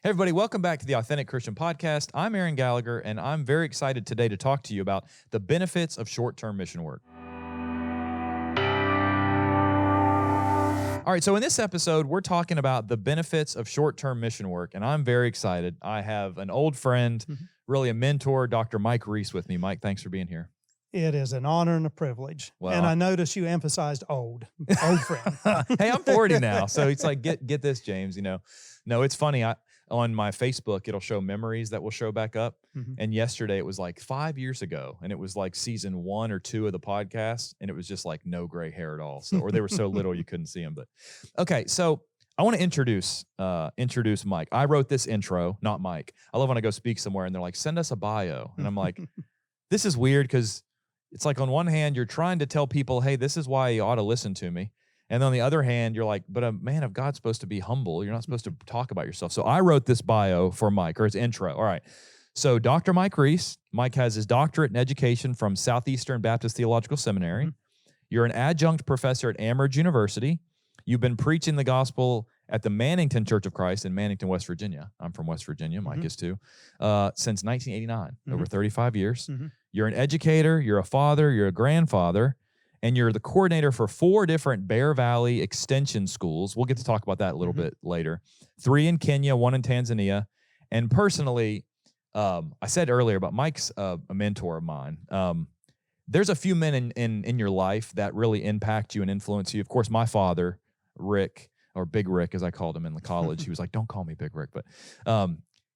Hey, everybody, welcome back to the Authentic Christian Podcast. I'm Aaron Gallagher, and I'm very excited today to talk to you about the benefits of short-term mission work. All right, so in this episode, we're talking about the benefits of short-term mission work, and I'm very excited. I have an old friend, really a mentor, Dr. Mike Reese with me. Mike, thanks for being here. It is an honor and a privilege. Well, and I notice you emphasized old friend. Hey, I'm 40 now, so it's like, get this, James, No, it's funny. On my Facebook, it'll show memories that will show back up. And yesterday it was like 5 years ago, and it was like season 1 or 2 of the podcast, and it was just like no gray hair at all. So, or they were so little you couldn't see them. But okay, so I want to introduce Mike. I wrote this intro, not Mike. I love when I go speak somewhere and they're like, send us a bio. And I'm like, this is weird because it's like on one hand, you're trying to tell people, hey, this is why you ought to listen to me. And on the other hand, you're like, but a man of God's supposed to be humble. You're not supposed to talk about yourself. So I wrote this bio for Mike, or his intro. All right. So Dr. Mike Reese. Mike has his doctorate in education from Southeastern Baptist Theological Seminary. You're an adjunct professor at Amherst University. You've been preaching the gospel at the Mannington Church of Christ in Mannington, West Virginia. I'm from West Virginia. Mike is too. Since 1989, over 35 years. You're an educator. You're a father. You're a grandfather. And you're the coordinator for 4 different Bear Valley extension schools. We'll get to talk about that a little bit later. 3 in Kenya, 1 in Tanzania. And personally, I said earlier, but Mike's a mentor of mine. There's a few men in your life that really impact you and influence you. Of course, my father, Rick, or Big Rick, as I called him in the college, he was like, don't call me Big Rick. But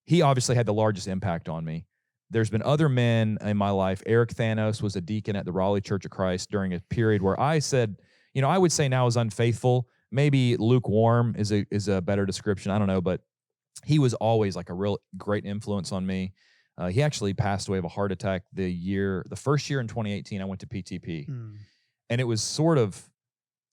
he obviously had the largest impact on me. There's been other men in my life. Eric Thanos was a deacon at the Raleigh Church of Christ during a period where I said, I would say now is unfaithful. Maybe lukewarm is a better description. I don't know, but he was always like a real great influence on me. He actually passed away of a heart attack the first year in 2018. I went to PTP, and it was sort of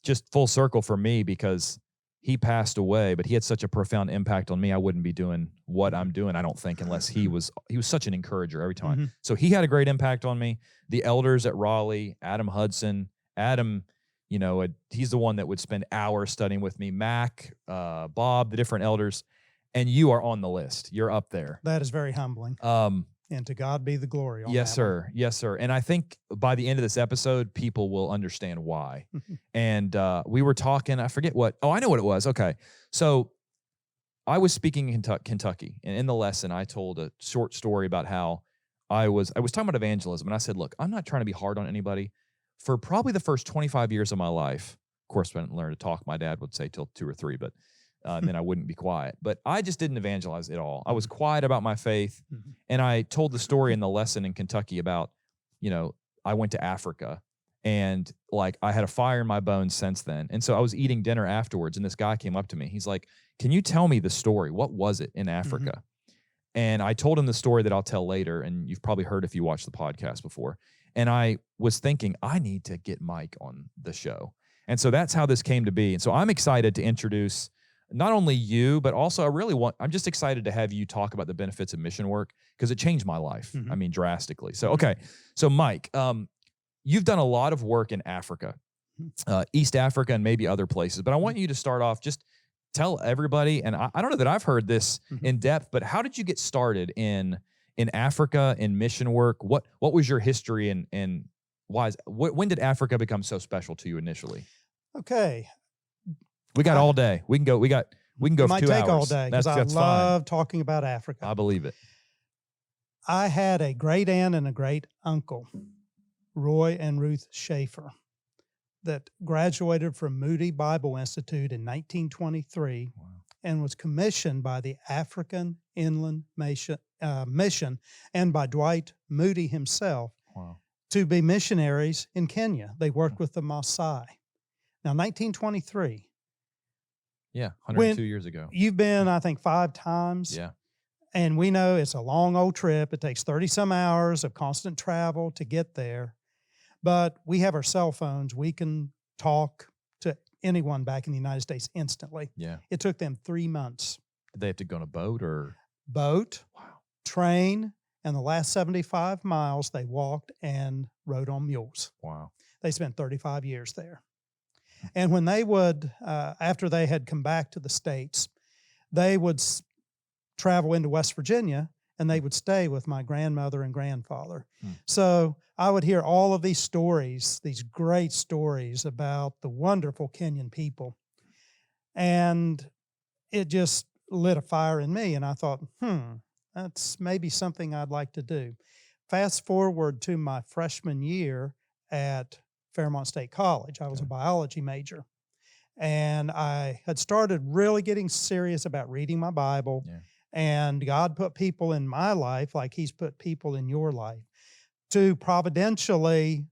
just full circle for me because he passed away, but he had such a profound impact on me. I wouldn't be doing what I'm doing, I don't think, unless he was such an encourager every time. So he had a great impact on me. The elders at Raleigh, Adam Hudson, he's the one that would spend hours studying with me. Mac, Bob, the different elders, and you are on the list. You're up there. That is very humbling. And to God be the glory. Yes, sir. Yes, sir. And I think by the end of this episode, people will understand why. And we were talking, I forget what. Oh, I know what it was. Okay. So I was speaking in Kentucky, and in the lesson, I told a short story about how I was talking about evangelism, and I said, look, I'm not trying to be hard on anybody. For probably the first 25 years of my life, of course, I didn't learn to talk. My dad would say till 2 or 3, but and then I wouldn't be quiet. But I just didn't evangelize at all. I was quiet about my faith. And I told the story in the lesson in Kentucky about, I went to Africa, and like I had a fire in my bones since then. And so I was eating dinner afterwards, and this guy came up to me. He's like, can you tell me the story? What was it in Africa? And I told him the story that I'll tell later, and you've probably heard if you watched the podcast before. And I was thinking, I need to get Mike on the show. And so that's how this came to be. And so I'm excited to introduce not only you, but also I'm just excited to have you talk about the benefits of mission work because it changed my life. I mean, drastically. So, okay. So Mike, you've done a lot of work in Africa, East Africa, and maybe other places, but I want you to start off, just tell everybody, and I don't know that I've heard this in depth, but how did you get started in Africa, in mission work? What was your history, and when did Africa become so special to you initially? Okay. We got all day. We can go for 2 hours. It might take all day because I love talking about Africa. I believe it. I had a great aunt and a great uncle, Roy and Ruth Schaefer, that graduated from Moody Bible Institute in 1923 and was commissioned by the African Inland Mission and by Dwight Moody himself to be missionaries in Kenya. They worked with the Maasai. Now, 1923. Yeah, 102 years ago. You've been, I think, 5 times. Yeah. And we know it's a long old trip. It takes 30-some hours of constant travel to get there. But we have our cell phones. We can talk to anyone back in the United States instantly. Yeah. It took them 3 months. Did they have to go on a boat or? Boat, train, and the last 75 miles they walked and rode on mules. Wow. They spent 35 years there. And when they would, after they had come back to the States, they would travel into West Virginia, and they would stay with my grandmother and grandfather. So I would hear all of these stories, these great stories about the wonderful Kenyan people. And it just lit a fire in me. And I thought, that's maybe something I'd like to do. Fast forward to my freshman year at Fairmont State College. I was a biology major. And I had started really getting serious about reading my Bible. Yeah. And God put people in my life, like He's put people in your life, to providentially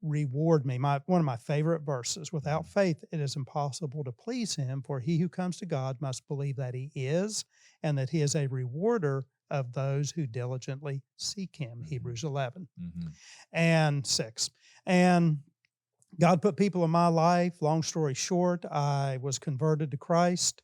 reward me. One of my favorite verses, without faith, it is impossible to please Him, for he who comes to God must believe that He is, and that He is a rewarder of those who diligently seek Him, Hebrews 11 and 6. And God put people in my life. Long story short, I was converted to Christ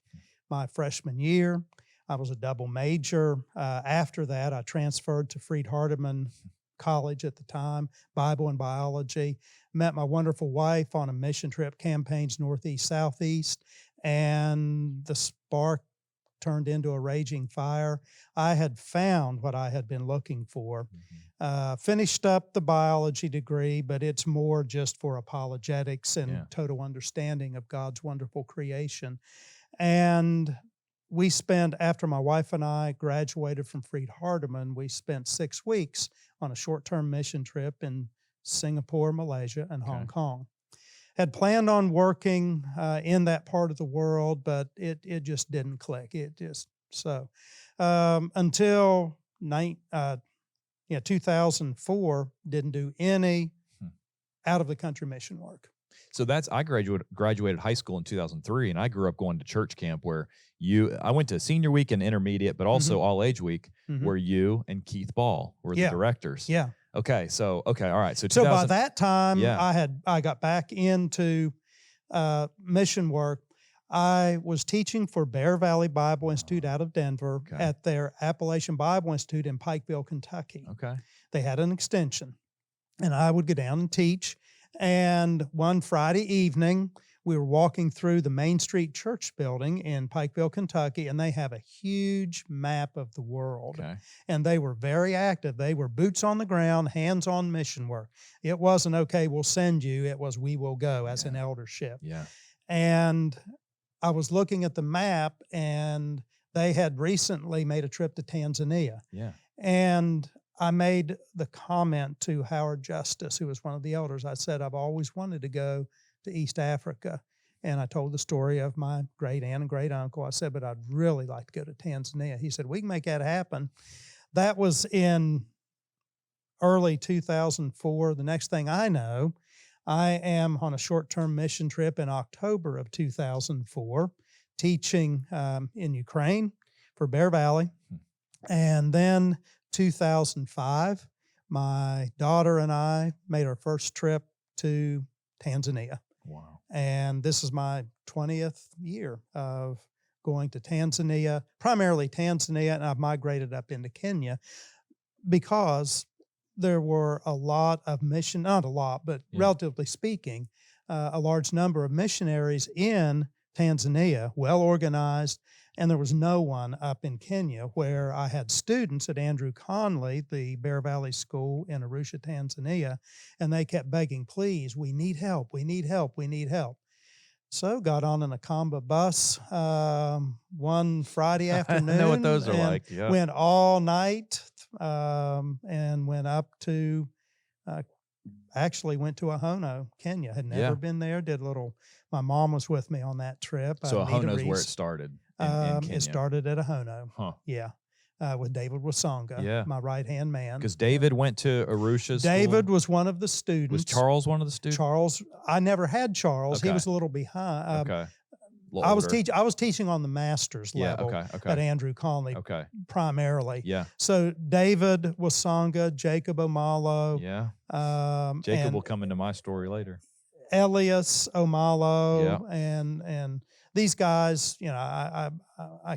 my freshman year. I was a double major. After that, I transferred to Freed-Hardeman College at the time, Bible and biology. Met my wonderful wife on a mission trip, campaigns Northeast, Southeast, and the spark turned into a raging fire. I had found what I had been looking for. Finished up the biology degree, but it's more just for apologetics and total understanding of God's wonderful creation. And we spent, after my wife and I graduated from Freed-Hardeman, we spent 6 weeks on a short-term mission trip in Singapore, Malaysia, and Hong Kong. Had planned on working in that part of the world, but it just didn't click. Until 2004, didn't do any out-of-the-country mission work. So I graduated high school in 2003, and I grew up going to church camp where I went to senior week and intermediate, but also all age week, where you and Keith Ball were the directors. Yeah. Okay. So, all right. So by that time, I got back into mission work. I was teaching for Bear Valley Bible Institute out of Denver at their Appalachian Bible Institute in Pikeville, Kentucky. Okay. They had an extension, and I would go down and teach. And one Friday evening, we were walking through the Main Street Church building in Pikeville, Kentucky, and they have a huge map of the world. Okay. And they were very active. They were boots on the ground, hands-on mission work. It wasn't, okay, we'll send you. It was, we will go as an eldership. Yeah. And I was looking at the map, and they had recently made a trip to Tanzania. Yeah. And I made the comment to Howard Justice, who was one of the elders. I said, I've always wanted to go to East Africa. And I told the story of my great aunt and great uncle. I said, but I'd really like to go to Tanzania. He said, we can make that happen. That was in early 2004. The next thing I know, I am on a short-term mission trip in October of 2004, teaching in Ukraine for Bear Valley. And then 2005, my daughter and I made our first trip to Tanzania. Wow. And this is my 20th year of going to Tanzania, primarily Tanzania, and I've migrated up into Kenya because there were a lot of not a lot, but relatively speaking, a large number of missionaries in Tanzania, well organized, and there was no one up in Kenya, where I had students at Andrew Conley, the Bear Valley School in Arusha, Tanzania, and they kept begging, please, we need help, we need help, we need help. So got on an Akamba bus one Friday afternoon. I know what those are like. Yeah. Went all night and went up to, actually went to Ahono, Kenya. Had never been there. My mom was with me on that trip. So Ahono's where it started. In Kenya. It started at Ahono. Huh. Yeah. With David Wasonga, my right-hand man. Because David went to Arusha's David school. was one of the students. Was Charles one of the students? Charles, I never had Charles. Okay. He was a little behind. Okay. I was teaching on the master's level at Andrew Conley primarily. Yeah. So David Wasonga, Jacob Omalo. Yeah. Jacob will come into my story later. Elias Omalo and these guys, I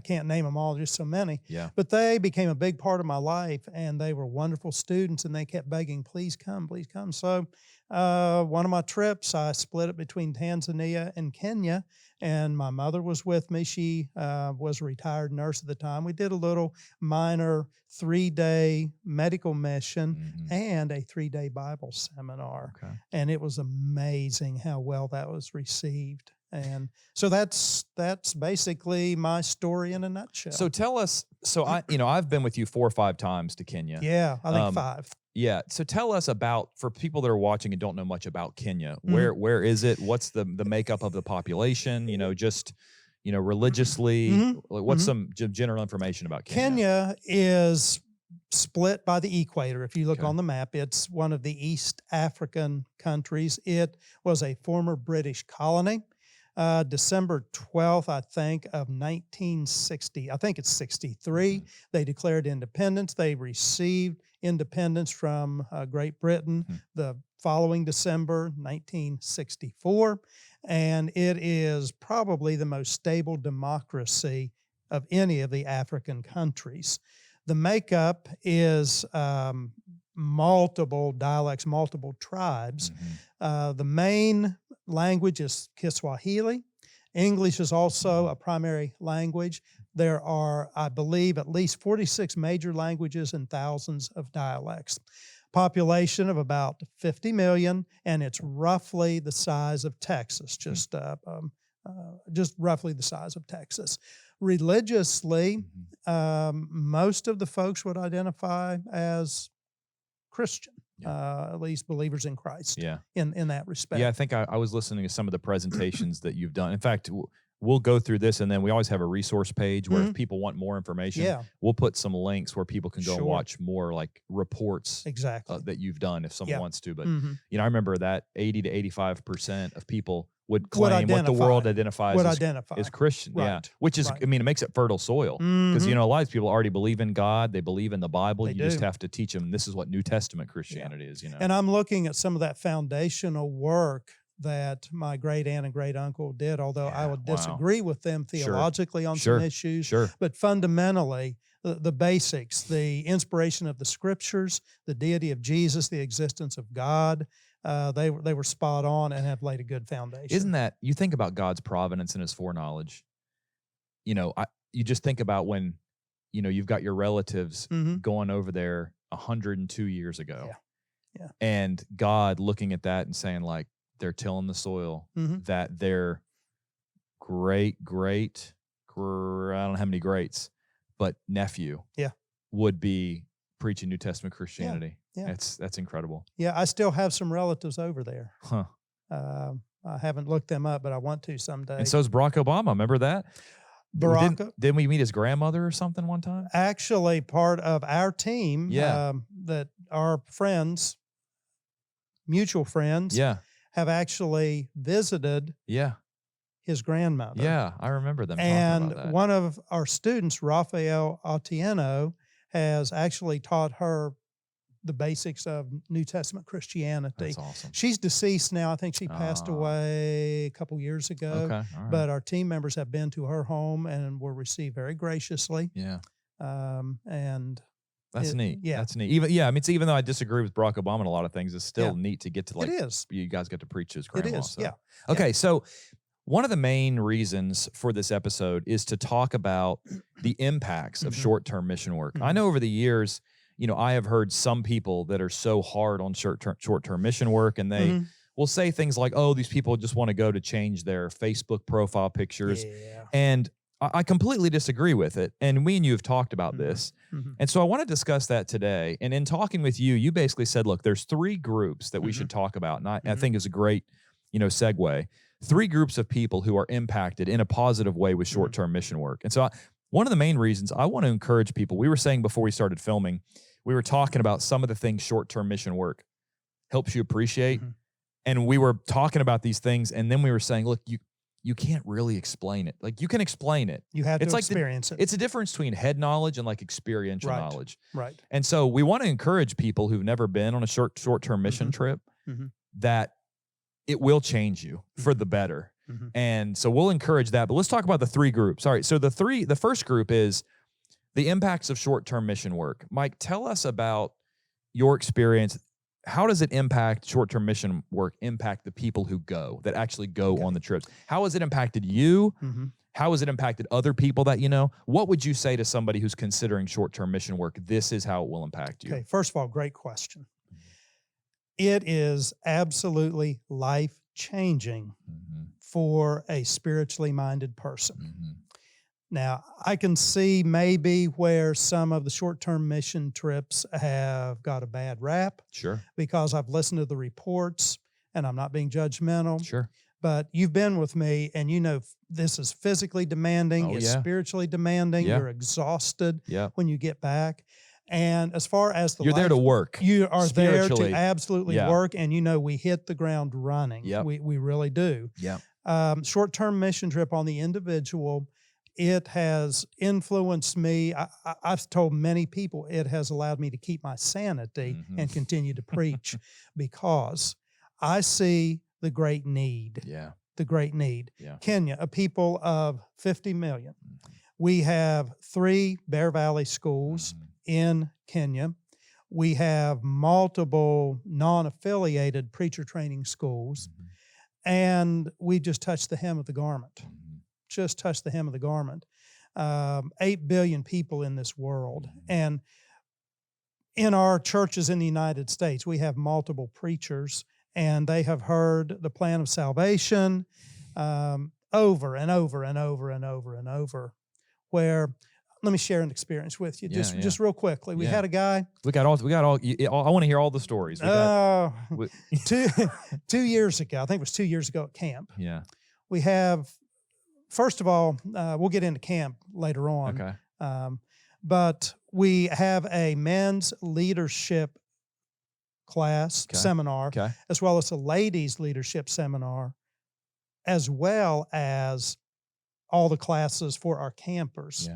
can't name them all, just so many. Yeah. But they became a big part of my life, and they were wonderful students, and they kept begging, please come, please come. So one of my trips, I split it between Tanzania and Kenya, and my mother was with me. She was a retired nurse at the time. We did a little minor 3-day medical mission and a 3-day Bible seminar. Okay. And it was amazing how well that was received. And so that's basically my story in a nutshell. So tell us, I've been with you 4 or 5 times to Kenya. Yeah, I think 5. Yeah. So tell us about, for people that are watching and don't know much about Kenya, where is it? What's the makeup of the population? Religiously, what's some general information about Kenya? Kenya is split by the equator. If you look Okay. on the map, it's one of the East African countries. It was a former British colony. December 12th, I think, of 1960, I think it's 63, they declared independence. They received independence from Great Britain the following December, 1964. And it is probably the most stable democracy of any of the African countries. The makeup is multiple dialects, multiple tribes. The main language is Kiswahili. English is also a primary language. There are, I believe, at least 46 major languages and thousands of dialects. Population of about 50 million, and it's roughly the size of Texas, just roughly the size of Texas. Religiously, most of the folks would identify as Christian, at least believers in Christ. Yeah. In that respect. Yeah, I think I was listening to some of the presentations that you've done. In fact, we'll go through this, and then we always have a resource page where if people want more information, we'll put some links where people can go and watch more like reports that you've done if someone wants to. But I remember that 80 to 85% of people would claim what the world identifies as Christian. Right. Yeah, which is, it makes it fertile soil because, a lot of people already believe in God. They believe in the Bible. You just have to teach them this is what New Testament Christianity is, And I'm looking at some of that foundational work that my great aunt and great uncle did, although I would disagree with them theologically on some issues. But fundamentally, the basics, the inspiration of the scriptures, the deity of Jesus, the existence of God, they were spot on and have laid a good foundation. Isn't that, you think about God's providence and his foreknowledge, you just think about when, you've got your relatives going over there 102 years ago. Yeah. And God looking at that and saying, like, they're tilling the soil, that their I don't know how many greats, but nephew would be preaching New Testament Christianity. Yeah. That's incredible. Yeah, I still have some relatives over there. Huh. I haven't looked them up, but I want to someday. And so is Barack Obama. Remember that? Didn't we meet his grandmother or something one time? Actually, part of our team, that our friends, mutual friends, have actually visited his grandmother. Yeah, I remember them talking about that. And one of our students, Rafael Otieno, has actually taught her the basics of New Testament Christianity. That's awesome. She's deceased now. I think she passed away a couple years ago. Okay, all right. But our team members have been to her home and were received very graciously. Yeah. And that's neat. Yeah. That's neat. Even though I disagree with Barack Obama on a lot of things, it's still neat to get to, like, it is. You guys get to preach his grandma. It is, so. Okay, so one of the main reasons for this episode is to talk about the impacts of short-term mission work. I know over the years, I have heard some people that are so hard on short-term mission work, and they will say things like, oh, these people just want to go to change their Facebook profile pictures. Yeah. And I completely disagree with it. And we and you have talked about this. And so I want to discuss that today. And in talking with you, you basically said, look, there's 3 groups that we should talk about. And I think is a great, segue. 3 groups of people who are impacted in a positive way with short-term mission work. And so one of the main reasons I want to encourage people, we were saying before we started filming, we were talking about some of the things short-term mission work helps you appreciate. And we were talking about these things. And then we were saying, look, you can't really explain it. Like, you can explain it. You have to experience it. It's a difference between head knowledge and, like, experiential knowledge. Right. And so we want to encourage people who've never been on a short-term mission trip that it will change you for the better. And so we'll encourage that. But let's talk about the three groups. All right. So the first group is the impacts of short-term mission work. Mike, tell us about your experience. How does it impact short-term mission work, impact the people who go, that actually go on the trips? How has it impacted you? How has it impacted other people that you know? What would you say to somebody who's considering short-term mission work? This is how it will impact you. Okay, first of all, great question. It is absolutely life-changing for a spiritually minded person. Now, I can see maybe where some of the short-term mission trips have got a bad rap. Sure. Because I've listened to the reports, and I'm not being judgmental. Sure. But you've been with me, and you know this is physically demanding, it's spiritually demanding, you're exhausted when you get back. And as far as you're there to work. You are there to absolutely work, and you know we hit the ground running. We really do. Short-term mission trip on the individual, it has influenced me. I've told many people it has allowed me to keep my sanity and continue to preach, because I see the great need. The great need. Kenya, a people of 50 million. We have 3 Bear Valley schools in Kenya. We have multiple non-affiliated preacher training schools. And we just touched the hem of the garment. Just touched the hem of the garment. 8 billion people in this world. And in our churches in the United States, we have multiple preachers, and they have heard the plan of salvation over and over and over and over and over. Where, let me share an experience with you, just real quickly. We had a guy. We got all. I want to hear all the stories. 2 years ago, I think it was 2 years ago at camp. We have. First of all, we'll get into camp later on. Okay. But we have a men's leadership class seminar, as well as a ladies' leadership seminar, as well as all the classes for our campers.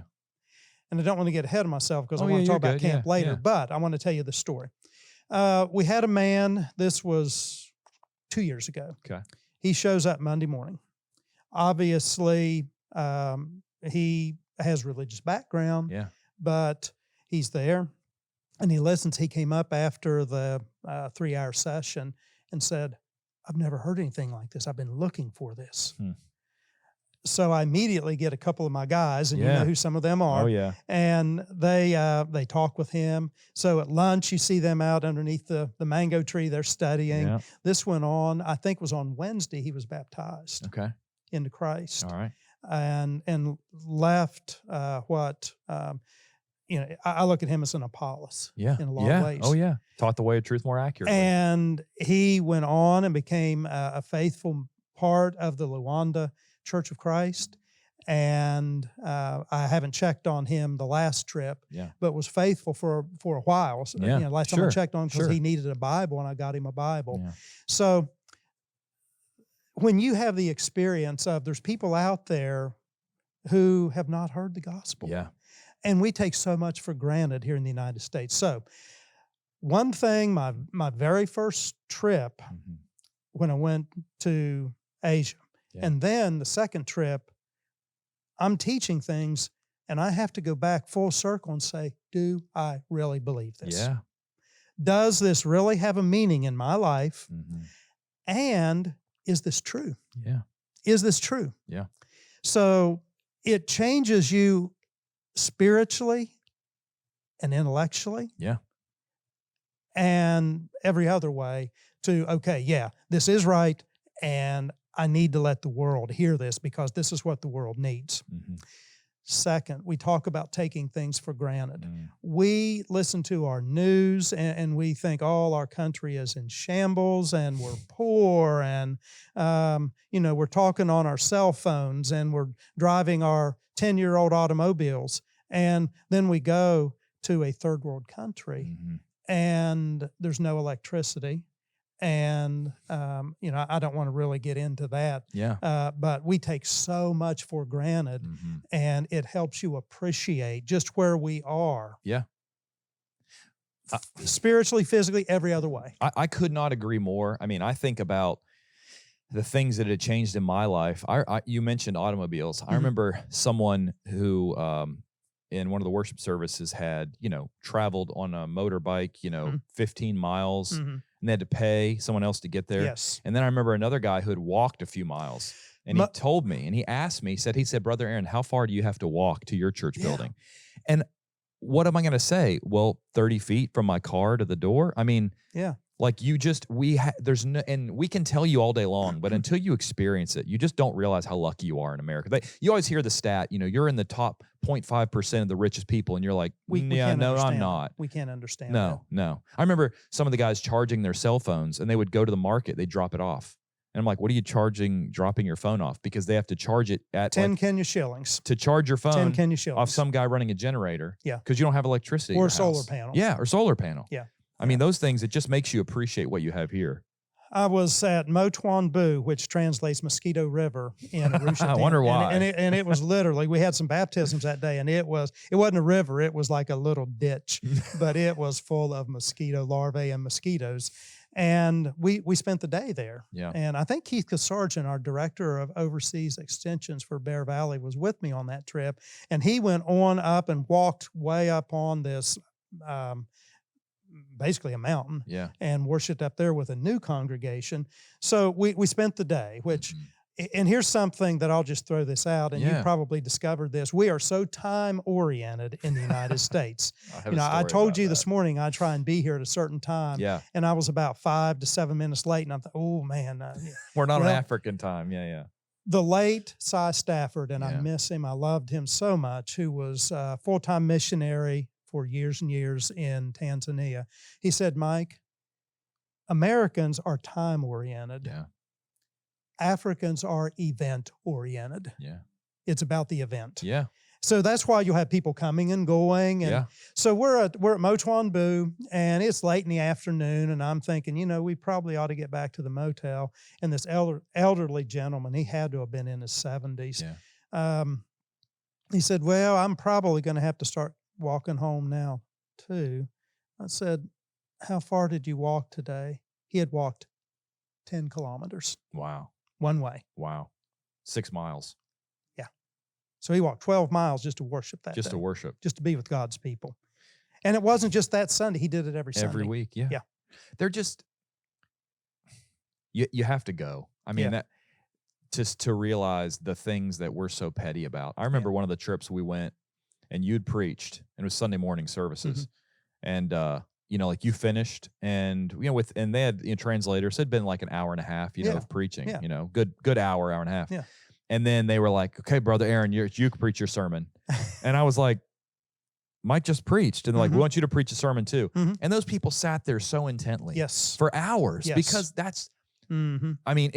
And I don't want to get ahead of myself because I want to talk about camp later, but I want to tell you the story. We had a man, this was 2 years ago. He shows up Monday morning. Obviously, he has religious background, but he's there and he listens. He came up after the 3-hour session and said, "I've never heard anything like this. I've been looking for this." So I immediately get a couple of my guys, and you know who some of them are. And they talk with him. So at lunch, you see them out underneath the mango tree. They're studying. This went on, I think it was on Wednesday, he was baptized into Christ. All right. And left I look at him as an Apollos in a lot of ways. Taught the way of truth more accurately. And he went on and became a faithful part of the Luanda Church of Christ. And I haven't checked on him the last trip, but was faithful for a while. So, last time I checked on him because he needed a Bible, and I got him a Bible. So when you have the experience of there's people out there who have not heard the gospel. And we take so much for granted here in the United States. So one thing, my very first trip when I went to Asia, and then the second trip, I'm teaching things, and I have to go back full circle and say, do I really believe this? Does this really have a meaning in my life? And is this true? Is this true? So it changes you spiritually and intellectually. And every other way to, okay, this is right, and I need to let the world hear this because this is what the world needs. Second, we talk about taking things for granted. We listen to our news and we think all our country is in shambles and we're poor and, we're talking on our cell phones and we're driving our 10-year-old automobiles. And then we go to a third world country and there's no electricity. And, I don't want to really get into that. But we take so much for granted, and it helps you appreciate just where we are. Spiritually, physically, every other way. I could not agree more. I mean, I think about the things that had changed in my life. You mentioned automobiles. I remember someone who in one of the worship services had, traveled on a motorbike, 15 miles, and they had to pay someone else to get there. Yes. And then I remember another guy who had walked a few miles, and he told me, and he asked me, he said, Brother Aaron, how far do you have to walk to your church building? And what am I going to say? Well, 30 feet from my car to the door. I mean, like there's no, and we can tell you all day long, but until you experience it, you just don't realize how lucky you are in America. You always hear the stat, you're in the top 0.5% of the richest people, and you're like, I'm not. We can't understand. No. I remember some of the guys charging their cell phones, and they would go to the market, they'd drop it off. And I'm like, what are you charging dropping your phone off? Because they have to charge it at 10 Kenya shillings. To charge your phone 10 Kenya shillings. Off some guy running a generator. Yeah. Because you don't have electricity. Or a solar panel. Yeah, or solar panel. Yeah. I mean, those things, it just makes you appreciate what you have here. I was at Motuan Bu, which translates Mosquito River in Arusha. I wonder why. And it was literally, we had some baptisms that day, and it wasn't a river, it was like a little ditch, but it was full of mosquito larvae and mosquitoes. And we spent the day there. Yeah. And I think Keith Kasarjan, our director of overseas extensions for Bear Valley, was with me on that trip. And he went on up and walked way up on this basically a mountain, and worshiped up there with a new congregation. So we spent the day, which, and here's something that I'll just throw this out, and you probably discovered this. We are so time-oriented in the United States. I told you this morning I try and be here at a certain time, and I was about 5 to 7 minutes late, and I thought, oh, man. We're not on African time, The late Cy Stafford, and I miss him, I loved him so much, who was a full-time missionary for years and years in Tanzania. He said, Mike, Americans are time-oriented. Africans are event-oriented. It's about the event. So that's why you'll have people coming and going. And so we're at Motuan Bu, and it's late in the afternoon, and I'm thinking, we probably ought to get back to the motel. And this elderly gentleman, he had to have been in his 70s. He said, well, I'm probably going to have to start walking home now too. I said, how far did you walk today? He had walked 10 kilometers. Wow. One way. Wow. 6 miles. Yeah. So he walked 12 miles just to worship that Just day. to worship. Just to be with God's people. And it wasn't just that Sunday. He did it every Sunday. Every week, yeah. They're just, you have to go. I mean, that just to realize the things that we're so petty about. I remember one of the trips we went, and you'd preached, and it was Sunday morning services. And, like you finished, and, and they had translators. It had been like an hour and a half, of preaching, good hour and a half. And then they were like, okay, Brother Aaron, you can preach your sermon. And I was like, Mike just preached. And they're like, we want you to preach a sermon too. And those people sat there so intently for hours because that's, I mean,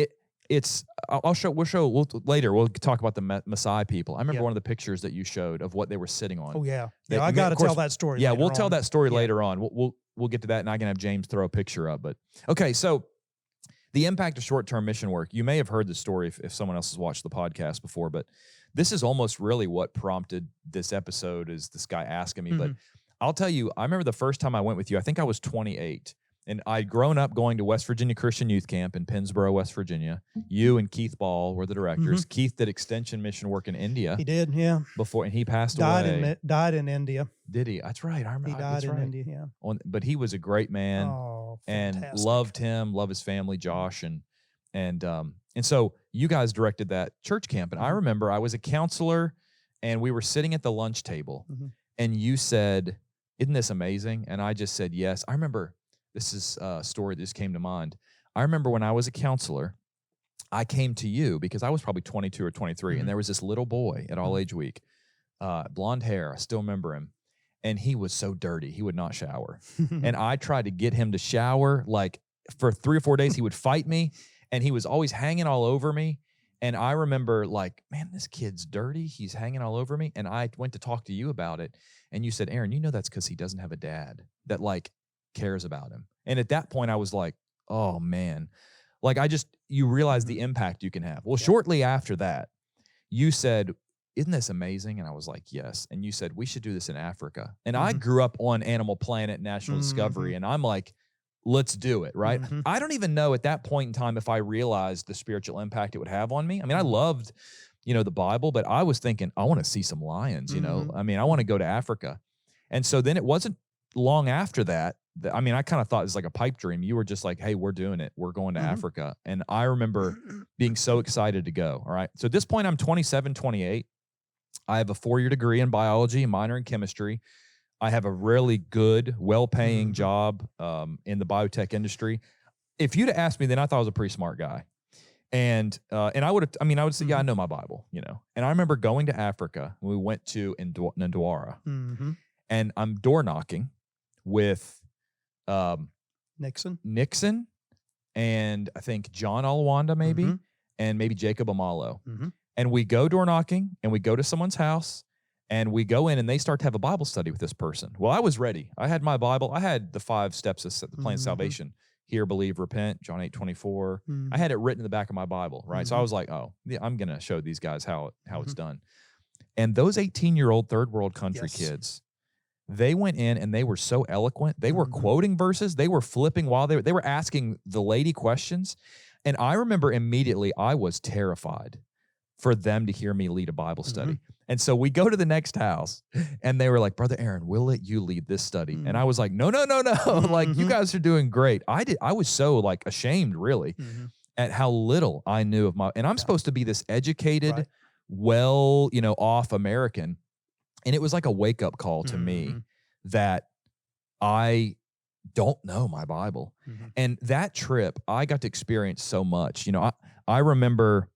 later we'll talk about the Maasai people. I remember one of the pictures that you showed of what they were sitting on. Oh yeah. I got to tell that story. Yeah, we'll tell that story later on. We'll get to that, and I can have James throw a picture up. But okay, so the impact of short-term mission work. You may have heard the story if someone else has watched the podcast before, but this is almost really what prompted this episode, is this guy asking me. But I'll tell you, I remember the first time I went with you, I think I was 28. And I'd grown up going to West Virginia Christian Youth Camp in Pennsboro, West Virginia. You and Keith Ball were the directors. Keith did extension mission work in India. He did, before, and he passed away. Died in India. Did he? That's right. I remember. He died in India, But he was a great man. Oh, and loved him, loved his family, Josh, and so you guys directed that church camp. And I remember I was a counselor, and we were sitting at the lunch table, and you said, "Isn't this amazing?" And I just said, "Yes." I remember. This is a story that just came to mind. I remember when I was a counselor, I came to you because I was probably 22 or 23, and there was this little boy at All Age Week, blonde hair. I still remember him, and he was so dirty. He would not shower. And I tried to get him to shower. Like for 3 or 4 days, he would fight me, and he was always hanging all over me. And I remember like, man, this kid's dirty. He's hanging all over me. And I went to talk to you about it, and you said, Aaron, that's because he doesn't have a dad that like cares about him. And at that point I was like, oh man, like you realize the impact you can have. Well, shortly after that, you said, isn't this amazing? And I was like, yes. And you said, we should do this in Africa. And I grew up on Animal Planet, National Discovery. And I'm like, let's do it, right? Mhm. I don't even know at that point in time if I realized the spiritual impact it would have on me. I mean, I loved, the Bible, but I was thinking, I want to see some lions, Mhm. I mean, I want to go to Africa. And so then it wasn't long after that, I mean, I kind of thought it was like a pipe dream. You were just like, hey, we're doing it. We're going to Mhm. Africa. And I remember being so excited to go. All right. So at this point, I'm 27, 28. I have a 4-year degree in biology, a minor in chemistry. I have a really good, well-paying Mhm. job in the biotech industry. If you'd have asked me then, I thought I was a pretty smart guy. And I would say, yeah, I know my Bible, And I remember going to Africa. We went to Ndwara, Mhm. and I'm door knocking with Nixon. and I think John Alwanda maybe, Mhm. and maybe Jacob Amalo. Mhm. And we go door knocking, and we go to someone's house, and we go in, and they start to have a Bible study with this person. Well, I was ready. I had my Bible. I had the 5 steps of the plan of Mhm. salvation: hear, believe, repent. John 8:24. I had it written in the back of my Bible, right? So I was like, oh, yeah, I'm gonna show these guys how it's done. And those 18-year-old third world country kids, they went in and they were so eloquent. They were quoting verses. They were flipping while they were asking the lady questions. And I remember immediately I was terrified for them to hear me lead a Bible study. And so we go to the next house, and they were like, Brother Aaron, we'll let you lead this study. And I was like, no. Like, you guys are doing great. I was so like ashamed really at how little I knew of and I'm supposed to be this educated, off American. And it was like a wake up call to me that I don't know my Bible. And that trip, I got to experience so much. I remember,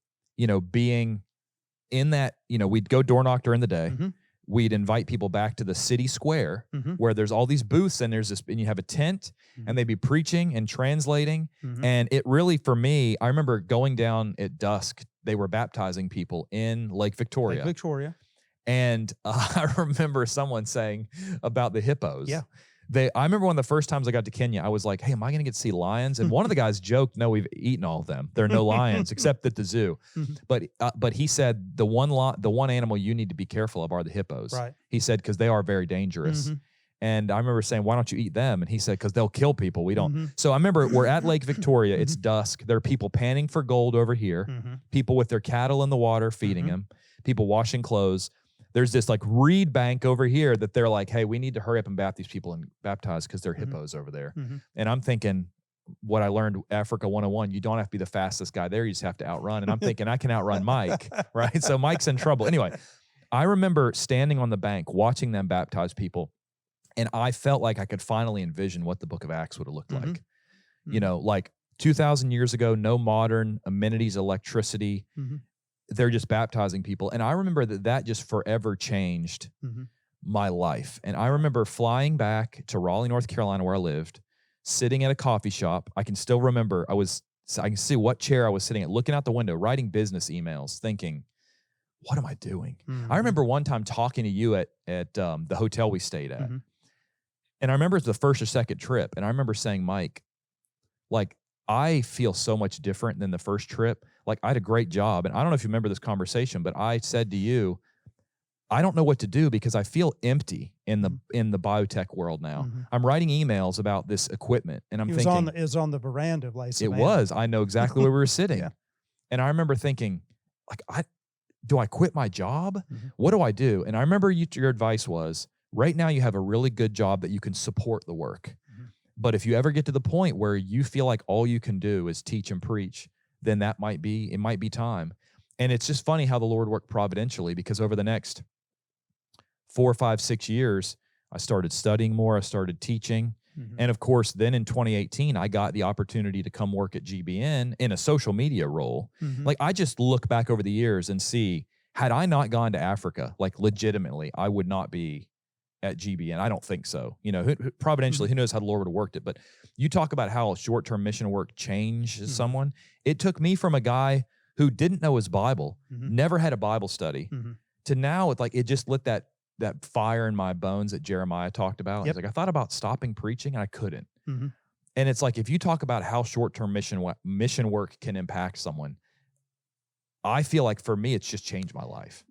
being in that, we'd go door knock during the day. We'd invite people back to the city square where there's all these booths, and and you have a tent, and they'd be preaching and translating. And it really, for me, I remember going down at dusk. They were baptizing people in Lake Victoria. And I remember someone saying about the hippos. Yeah. I remember one of the first times I got to Kenya, I was like, hey, am I going to get to see lions? And one of the guys joked, no, we've eaten all of them. There are no lions except at the zoo. But he said the one animal you need to be careful of are the hippos. Right. He said, because they are very dangerous. And I remember saying, why don't you eat them? And he said, because they'll kill people. We don't. So I remember we're at Lake Victoria. It's dusk. There are people panning for gold over here, people with their cattle in the water feeding them, people washing clothes. There's this like reed bank over here that they're like, hey, we need to hurry up and baptize people and baptize because they're hippos over there. And I'm thinking, what I learned Africa 101, you don't have to be the fastest guy there. You just have to outrun. And I'm thinking I can outrun Mike, right? So Mike's in trouble. Anyway, I remember standing on the bank, watching them baptize people. And I felt like I could finally envision what the book of Acts would have looked like. Like 2,000 years ago, no modern amenities, electricity. They're just baptizing people. And I remember that just forever changed my life. And I remember flying back to Raleigh, North Carolina, where I lived, sitting at a coffee shop. I can still remember I can see what chair I was sitting at, looking out the window, writing business emails, thinking, what am I doing? I remember one time talking to you at the hotel we stayed at. And I remember it was the first or second trip. And I remember saying, Mike, like, I feel so much different than the first trip. Like, I had a great job. And I don't know if you remember this conversation, but I said to you, I don't know what to do because I feel empty in the biotech world now. I'm writing emails about this equipment, and I'm thinking it was on the veranda of Lake Savannah. It was. I know exactly where we were sitting. And I remember thinking, like, do I quit my job? What do I do? And I remember your advice was, right now you have a really good job that you can support the work. But if you ever get to the point where you feel like all you can do is teach and preach, then it might be time. And it's just funny how the Lord worked providentially, because over the next 4, 5, 6 years, I started studying more. I started teaching. And of course, then in 2018, I got the opportunity to come work at GBN in a social media role. Like, I just look back over the years and see, had I not gone to Africa, like legitimately, I would not be at GBN. I don't think so. Providentially, who knows how the Lord would have worked it. But you talk about how short-term mission work changes someone. It took me from a guy who didn't know his Bible, never had a Bible study, to now it just lit that fire in my bones that Jeremiah talked about. It's like, I thought about stopping preaching and I couldn't. And it's like, if you talk about how short-term mission work can impact someone, I feel like for me, it's just changed my life.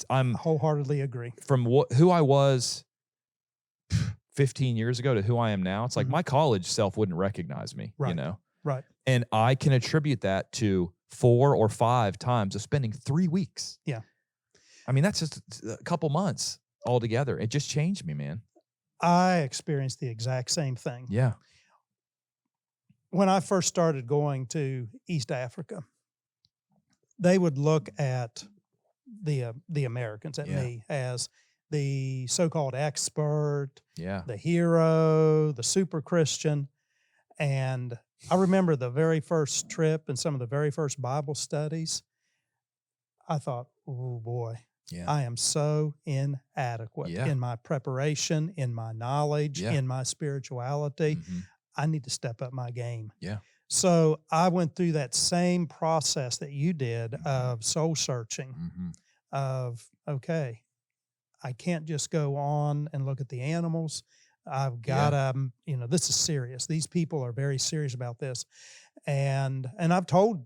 I'm wholeheartedly agree. From who I was 15 years ago to who I am now, it's like my college self wouldn't recognize me, you know? Right. And I can attribute that to 4 or 5 times of spending 3 weeks. Yeah. I mean, that's just a couple months altogether. It just changed me, man. I experienced the exact same thing. Yeah. When I first started going to East Africa, they would look at the Americans, at me, as the so-called expert, the hero, the super Christian. And I remember the very first trip and some of the very first Bible studies, I thought, oh boy, I am so inadequate in my preparation, in my knowledge, in my spirituality. I need to step up my game. So I went through that same process that you did of soul searching, of, okay, I can't just go on and look at the animals. I've got to, you know, this is serious. These people are very serious about this. And I've told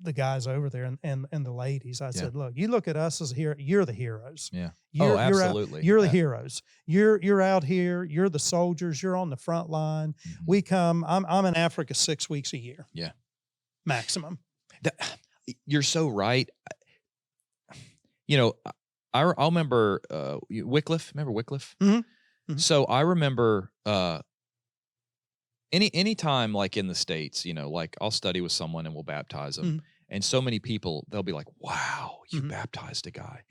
the guys over there and the ladies, I said, look, you look at us as hero, you're the heroes. You're, absolutely. You're the heroes. You're out here. You're the soldiers. You're on the front line. We come, I'm in Africa 6 weeks a year. Maximum. You're so right. You know, I'll remember Wycliffe. Remember Wycliffe? So I remember any time like in the States, you know, like I'll study with someone and we'll baptize them. And so many people, they'll be like, wow, you baptized a guy.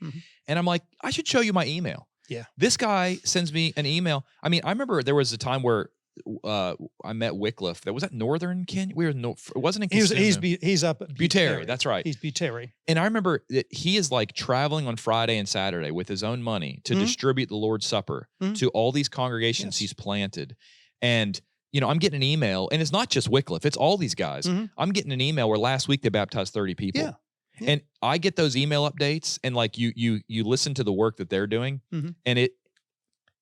And I'm like, I should show you my email. This guy sends me an email. I mean, I remember there was a time where I met Wycliffe. That was at Northern Kenya. We were it wasn't in Kisumu. He's up at Buteri. That's right. He's Buteri. And I remember that he is like traveling on Friday and Saturday with his own money to distribute the Lord's Supper to all these congregations he's planted. And you know, I'm getting an email, and it's not just Wycliffe; it's all these guys. I'm getting an email where last week they baptized 30 people. And I get those email updates, and like you listen to the work that they're doing, and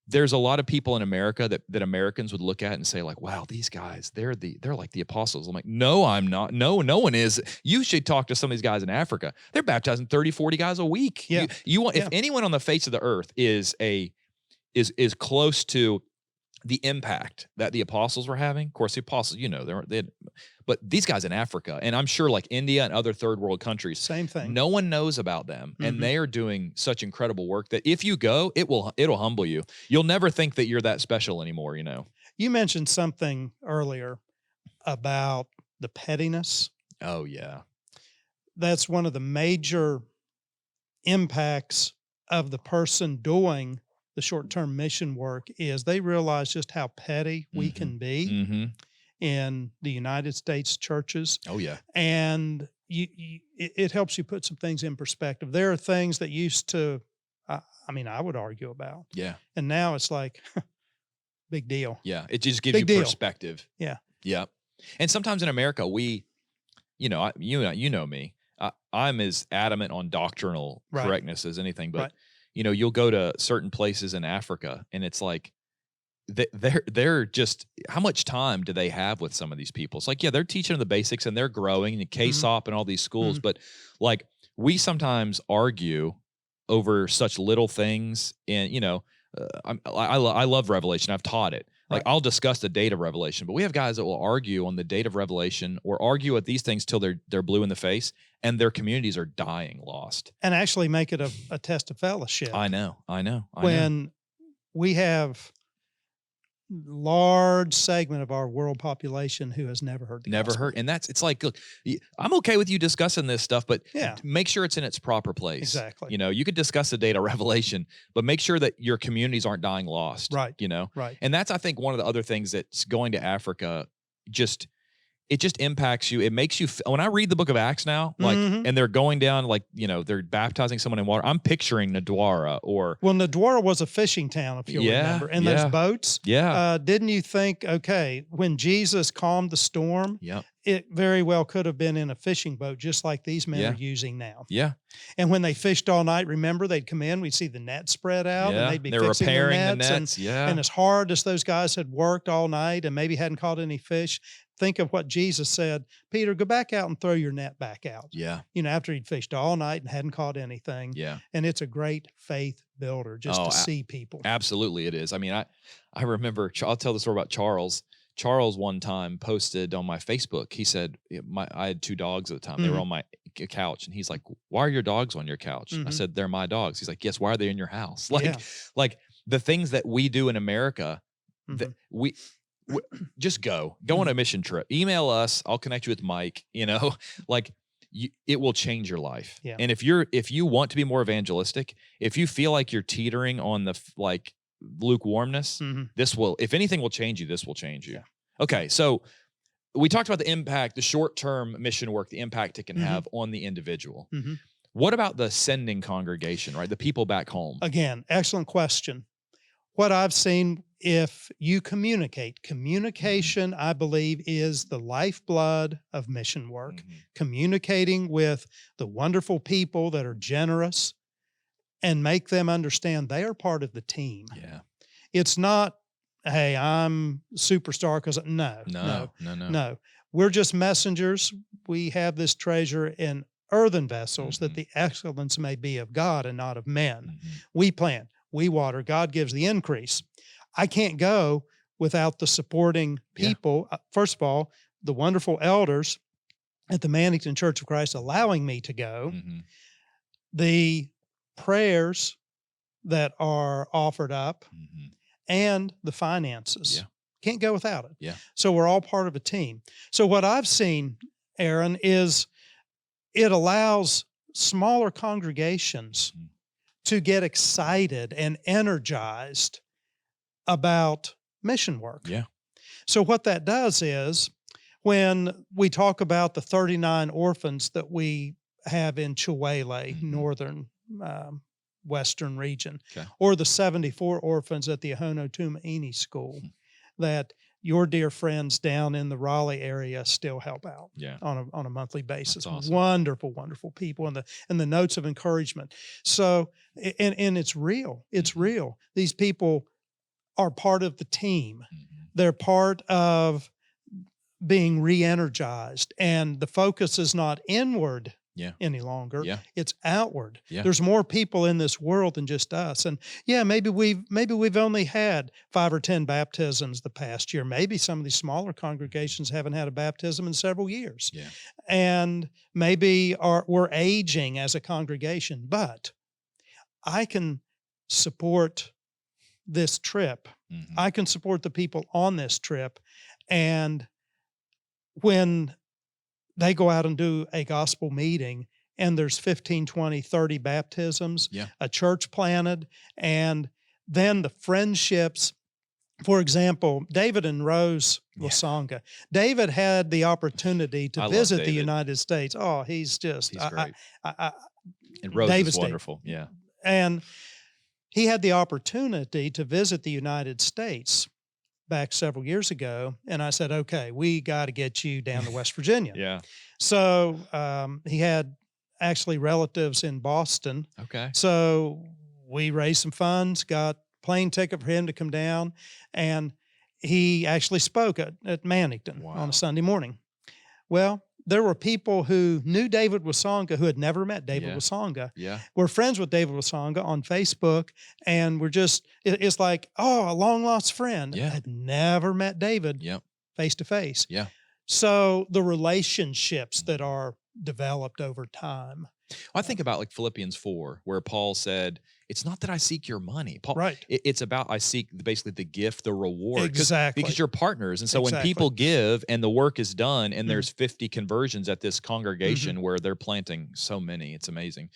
there's a lot of people in America that Americans would look at and say like, wow, these guys, they're like the apostles. I'm like, no, I'm not. No one is. You should talk to some of these guys in Africa. They're baptizing 30, 40 guys a week. You want, if anyone on the face of the earth is close to the impact that the apostles were having. Of course, the apostles, you know, but these guys in Africa, and I'm sure like India and other third world countries, same thing. No one knows about them, and they are doing such incredible work that if you go, it'll humble you. You'll never think that you're that special anymore. You know. You mentioned something earlier about the pettiness. Oh yeah, that's one of the major impacts of the person doing the short-term mission work is they realize just how petty we can be in the United States churches. Oh yeah. And it helps you put some things in perspective. There are things that used to, I would argue about. Yeah. And now it's like, big deal. Yeah. It just gives you perspective. Yeah. Yeah. And sometimes in America, you know me, I'm as adamant on doctrinal correctness as anything, but you know, you'll go to certain places in Africa and it's like, they're just, how much time do they have with some of these people? It's like, yeah, they're teaching them the basics and they're growing and KSOP and all these schools. But like, we sometimes argue over such little things. And, you know, I love Revelation. I've taught it. Like I'll discuss the date of Revelation, but we have guys that will argue on the date of Revelation or argue at these things till they're blue in the face and their communities are dying lost. And actually make it a test of fellowship. I know. When we have large segment of our world population who has never heard the gospel. And it's like, look, I'm okay with you discussing this stuff, but make sure it's in its proper place. Exactly. You know, you could discuss the date of Revelation, but make sure that your communities aren't dying lost. Right. You know? Right. And that's, I think, one of the other things that's going to Africa it just impacts you. It makes you, when I read the book of Acts now, like, and they're going down, like, you know, they're baptizing someone in water. I'm picturing Ndwara or. Well, Ndwara was a fishing town, if you remember. And those boats. Yeah. Didn't you think, okay, when Jesus calmed the storm, it very well could have been in a fishing boat, just like these men Yeah. are using now. Yeah. And when they fished all night, remember, they'd come in, we'd see the net spread out, and Yeah. they'd be They're fixing their repairing the nets. nets. Yeah. And as hard as those guys had worked all night and maybe hadn't caught any fish, think of what Jesus said, Peter, go back out and throw your net back out. Yeah. You know, after he'd fished all night and hadn't caught anything. Yeah. And it's a great faith builder just Oh, to see people. Absolutely it is. I mean, I remember, I'll tell the story about Charles. Charles one time posted on my Facebook, he said, I had 2 dogs at the time. They were on my couch. And he's like, why are your dogs on your couch? I said, they're my dogs. He's like, yes, why are they in your house? Like the things that we do in America, that we just go on a mission trip. Email us. I'll connect you with Mike, you know, like it will change your life. Yeah. And if you want to be more evangelistic, if you feel like you're teetering on the lukewarmness, this will, if anything will change you, this will change you. Yeah. Okay. So we talked about the impact, the short-term mission work, the impact it can have on the individual. What about the sending congregation, right? The people back home. Again, excellent question. What I've seen, if you communication, I believe, is the lifeblood of mission work. Communicating with the wonderful people that are generous and make them understand they are part of the team. Yeah. It's not, hey, I'm superstar because no. We're just messengers. We have this treasure in earthen vessels that the excellence may be of God and not of men. We plant, we water, God gives the increase. I can't go without the supporting people. First of all, the wonderful elders at the Mannington Church of Christ allowing me to go. The prayers that are offered up and the finances. Yeah. Can't go without it. Yeah. So we're all part of a team. So what I've seen, Aaron, is it allows smaller congregations to get excited and energized about mission work. Yeah. So what that does is when we talk about the 39 orphans that we have in Chihuahua, northern western region, or the 74 orphans at the Ahono Tumaini School that your dear friends down in the Raleigh area still help out on a monthly basis. That's awesome. Wonderful, wonderful people, and the notes of encouragement. So, and it's real. It's real. These people are part of the team. They're part of being re-energized, and the focus is not inward any longer. It's outward. There's more people in this world than just us. And maybe we've only had 5 or 10 baptisms the past year. Maybe some of these smaller congregations haven't had a baptism in several years. And maybe we're aging as a congregation, but I can support this trip. I can support the people on this trip. And when they go out and do a gospel meeting and there's 15, 20, 30 baptisms, a church planted, and then the friendships. For example, David and Rose Lasanga. David had the opportunity to visit the United States. Oh, he's great. And Rose is wonderful. Yeah. And he had the opportunity to visit the United States back several years ago. And I said, okay, we got to get you down to West Virginia. So he had actually relatives in Boston. So we raised some funds, got plane ticket for him to come down. And he actually spoke at Mannington on a Sunday morning. Well, there were people who knew David Wasonga who had never met David Wasonga. We're friends with David Wasonga on Facebook, and we're just, it's like, oh, a long lost friend. Had never met David face to face. So the relationships that are developed over time. I think about like Philippians 4, where Paul said, it's not that I seek your money. Paul, it's about I seek basically the gift, the reward. Because you're partners. And so when people give and the work is done and there's 50 conversions at this congregation where they're planting so many, it's amazing.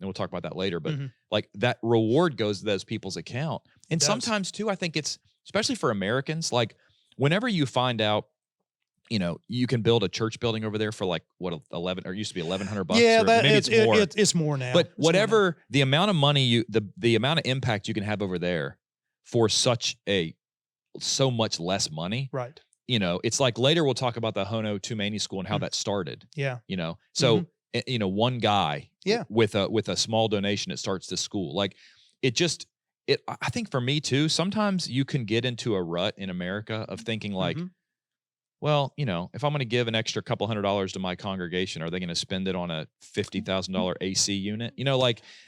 And we'll talk about that later. But like that reward goes to those people's account. And sometimes too, I think it's, especially for Americans, like whenever you find out, you know, you can build a church building over there for like what, 11 or it used to be $1,100 bucks. Yeah, maybe it's more. It's more now. But whatever the amount of money the amount of impact you can have over there for so much less money, it's like later we'll talk about the Hono Tumani School and how that started. Yeah. So one guy Yeah. with a small donation that starts this school. Like I think for me too, sometimes you can get into a rut in America of thinking like, well, if I'm going to give an extra couple $100 to my congregation, are they going to spend it on a $50,000 AC unit?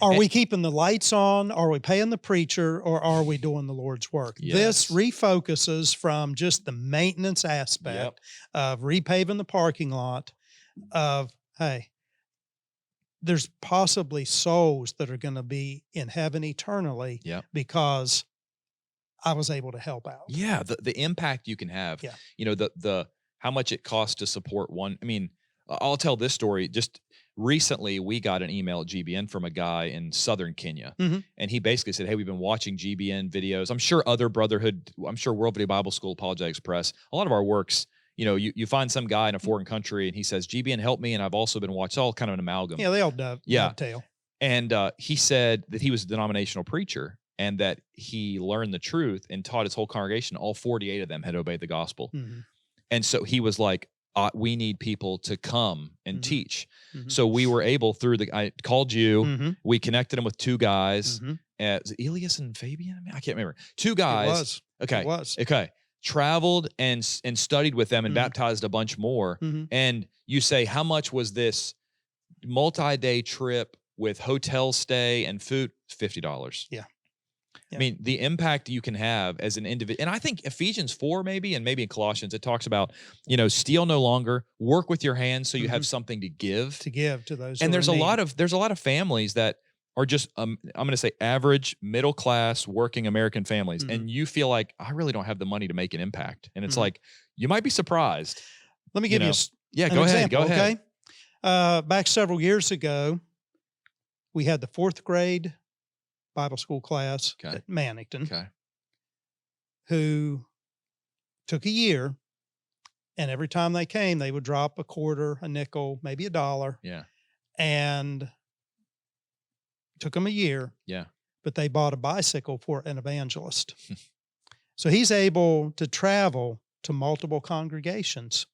Are we keeping the lights on? Are we paying the preacher, or are we doing the Lord's work? Yes. This refocuses from just the maintenance aspect of repaving the parking lot of, hey, there's possibly souls that are going to be in heaven eternally because I was able to help out. Yeah, the impact you can have. Yeah. The how much it costs to support one. I mean, I'll tell this story. Just recently, we got an email at GBN from a guy in southern Kenya, and he basically said, "Hey, we've been watching GBN videos. I'm sure other Brotherhood, I'm sure World Video Bible School, Apologetics Press, a lot of our works." You find some guy in a foreign country, and he says, "GBN help me," and I've also been watching. All kind of an amalgam. Yeah, they all dovetail. And he said that he was a denominational preacher, and that he learned the truth and taught his whole congregation. All 48 of them had obeyed the gospel. And so he was like, we need people to come and teach. So we were able I called you. We connected him with two guys. Was it Elias and Fabian? I can't remember. Two guys. It was. Okay. Traveled and studied with them and baptized a bunch more. And you say, how much was this multi-day trip with hotel stay and food? $50. Yeah. I mean, the impact you can have as an individual. And I think Ephesians 4 maybe, and maybe in Colossians, it talks about, steal no longer, work with your hands so you have something to give. To those. And there's a lot of families that are just, I'm going to say average, middle class, working American families. And you feel like, I really don't have the money to make an impact. And it's like, you might be surprised. Let me give you an example, ahead. Go ahead. Okay? Back several years ago, we had the 4th grade Bible school class at Mannington, who took a year, and every time they came, they would drop a quarter, a nickel, maybe $1. Yeah. And it took them a year. Yeah. But they bought a bicycle for an evangelist. So he's able to travel to multiple congregations.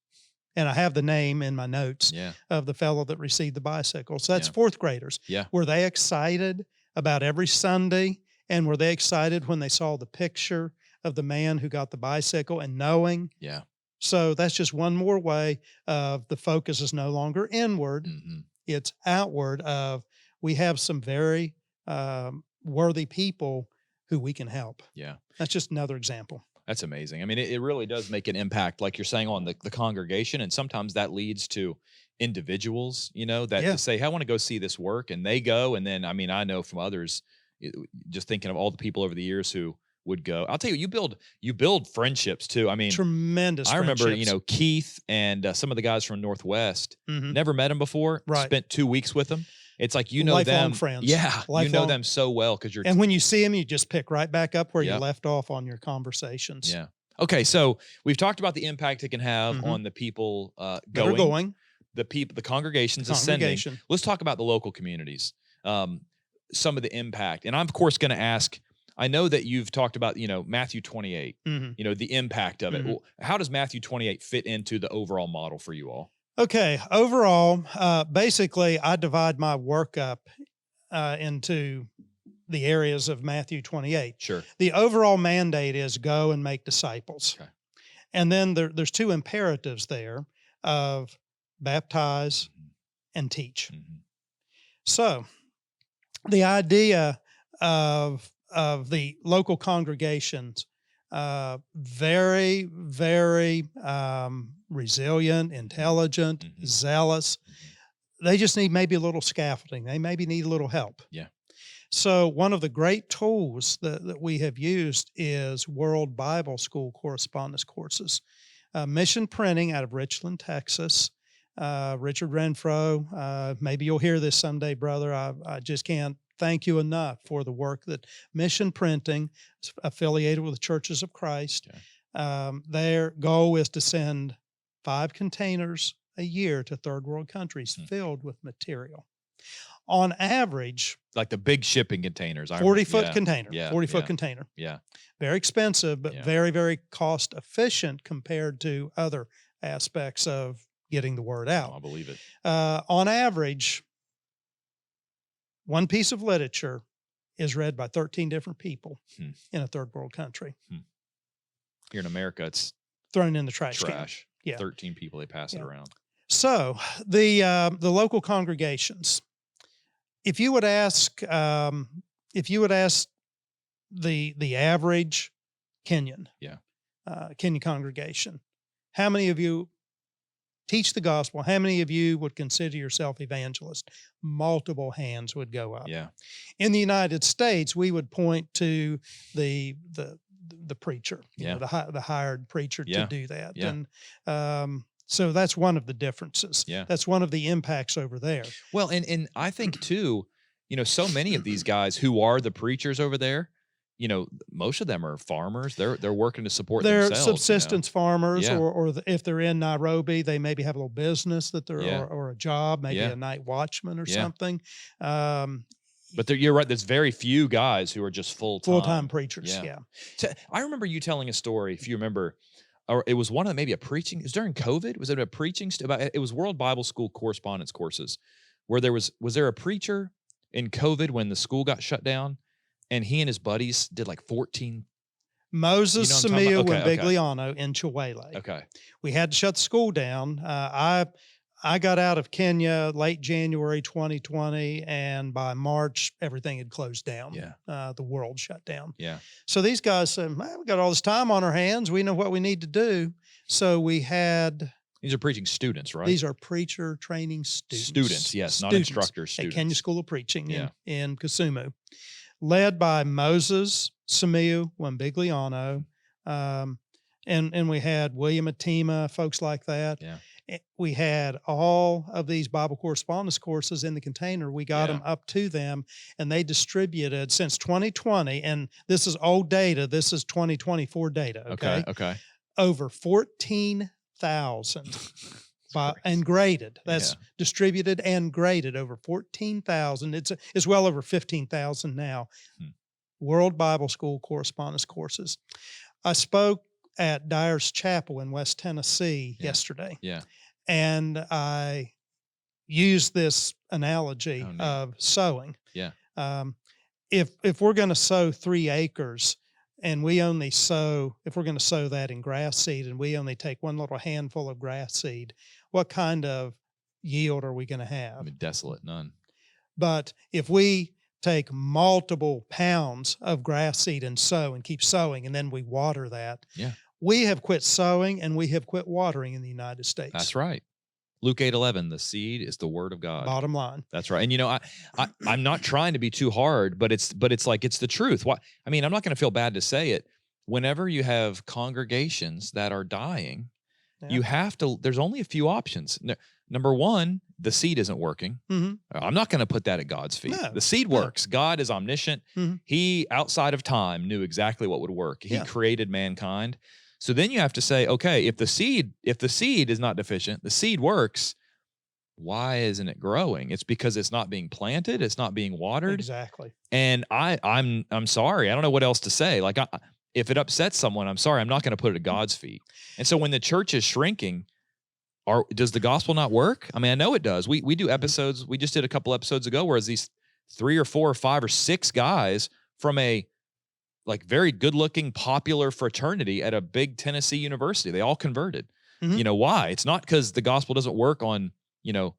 And I have the name in my notes of the fellow that received the bicycle. So that's 4th graders. Yeah. Were they excited about every Sunday? And were they excited when they saw the picture of the man who got the bicycle and knowing? Yeah. So that's just one more way of the focus is no longer inward. It's outward of we have some very worthy people who we can help. Yeah. That's just another example. That's amazing. I mean, it really does make an impact, like you're saying, on the congregation. And sometimes that leads to individuals, that say, hey, I want to go see this work. And they go. And then, I mean, I know from others, just thinking of all the people over the years who would go. I'll tell you, you build friendships too. I mean, tremendous. I remember, Keith and some of the guys from Northwest, never met him before, spent 2 weeks with them. It's like, lifelong them friends. Yeah. You know them so well because you're. And when you see them, you just pick right back up where you left off on your conversations. Yeah. Okay. So we've talked about the impact it can have on the people going. The people, the congregations ascending. Let's talk about the local communities. Some of the impact. And I'm, of course, going to ask, I know that you've talked about, Matthew 28, the impact of it. Well, how does Matthew 28 fit into the overall model for you all? Okay. Overall, basically, I divide my work up into the areas of Matthew 28. Sure. The overall mandate is go and make disciples. Okay. And then there's 2 imperatives there of baptize and teach. So the idea of the local congregations, very, very resilient, intelligent, zealous. They just need maybe a little scaffolding. They maybe need a little help. Yeah. So one of the great tools that we have used is World Bible School correspondence courses. Mission Printing out of Richland, Texas. Richard Renfro, maybe you'll hear this someday, brother. I just can't thank you enough for the work that Mission Printing, affiliated with the Churches of Christ. Okay. Their goal is to send 5 containers a year to third world countries filled with material. On average, like the big shipping containers, 40-foot container, yeah, 40-foot container. Yeah. Very expensive, but very, very cost efficient compared to other aspects of getting the word out. I believe it. On average, one piece of literature is read by 13 different people in a third world country. Here in America, it's thrown in the trash can. Yeah. 13 people, they pass it around. So the local congregations, if you would ask the average Kenyan, Kenyan congregation, how many of you teach the gospel? How many of you would consider yourself evangelist? Multiple hands would go up. Yeah. In the United States, we would point to the preacher, you know, the hired preacher to do that. Yeah. And so that's one of the differences. Yeah. That's one of the impacts over there. Well, and I think too, you know, so many of these guys who are the preachers over there, you know, most of them are farmers. They're working to support themselves. They're subsistence farmers, Yeah. or if they're in Nairobi, they maybe have a little business that they're or a job, maybe Yeah. a night watchman or Yeah. something. But you're right. There's very few guys who are just Full-time preachers. Yeah. So I remember you telling a story, if you remember, or it was one of maybe a preaching. It was during COVID. Was it a preaching? It was World Bible School correspondence courses, where was there a preacher in COVID when the school got shut down, and he and his buddies did like 14. Moses Samiu Wembigliano in Chihuahua. Okay. We had to shut the school down. I got out of Kenya late January 2020, and by March, everything had closed down. Yeah. The world shut down. Yeah. So these guys said, man, we got all this time on our hands. We know what we need to do. So we had... These are preaching students, right? These are preacher training students. Students, yes, not instructors, students. At Kenya School of Preaching in Kisumu, led by Moses Samiu Wembigliano, and we had William Atima, folks like that. Yeah. We had all of these Bible correspondence courses in the container. We got them up to them, and they distributed since 2020, and this is old data. This is 2024 data, Okay. over 14,000 and graded. That's distributed and graded over 14,000. It's well over 15,000 now. World Bible School correspondence courses. I spoke at Dyer's Chapel in West Tennessee yesterday. Yeah. And I used this analogy of sowing. Yeah. If we're going to sow 3 acres, and we only sow, if we're going to sow that in grass seed, and we only take one little handful of grass seed, what kind of yield are we going to have? I mean, desolate, none. But if we take multiple pounds of grass seed and sow and keep sowing, and then we water that, we have quit sowing and we have quit watering in the United States. That's right. Luke 8:11, the seed is the word of God. Bottom line. That's right. And you know, I'm not trying to be too hard, but it's like it's the truth. Why? I mean, I'm not going to feel bad to say it. Whenever you have congregations that are dying, you have to. There's only a few options. Number one, the seed isn't working. I'm not going to put that at God's feet. No. The seed works. God is omniscient. He, outside of time, knew exactly what would work. He created mankind. So then you have to say, okay, if the seed is not deficient, the seed works, why isn't it growing? It's because it's not being planted, it's not being watered. Exactly. And I'm sorry, I don't know what else to say. Like, if it upsets someone, I'm sorry, I'm not going to put it at God's feet. And so when the church is shrinking, does the gospel not work? I mean, I know it does. We do episodes. We just did a couple episodes ago where these 3 or 4 or 5 or 6 guys from a very good-looking, popular fraternity at a big Tennessee university. They all converted. You know why? It's not because the gospel doesn't work on,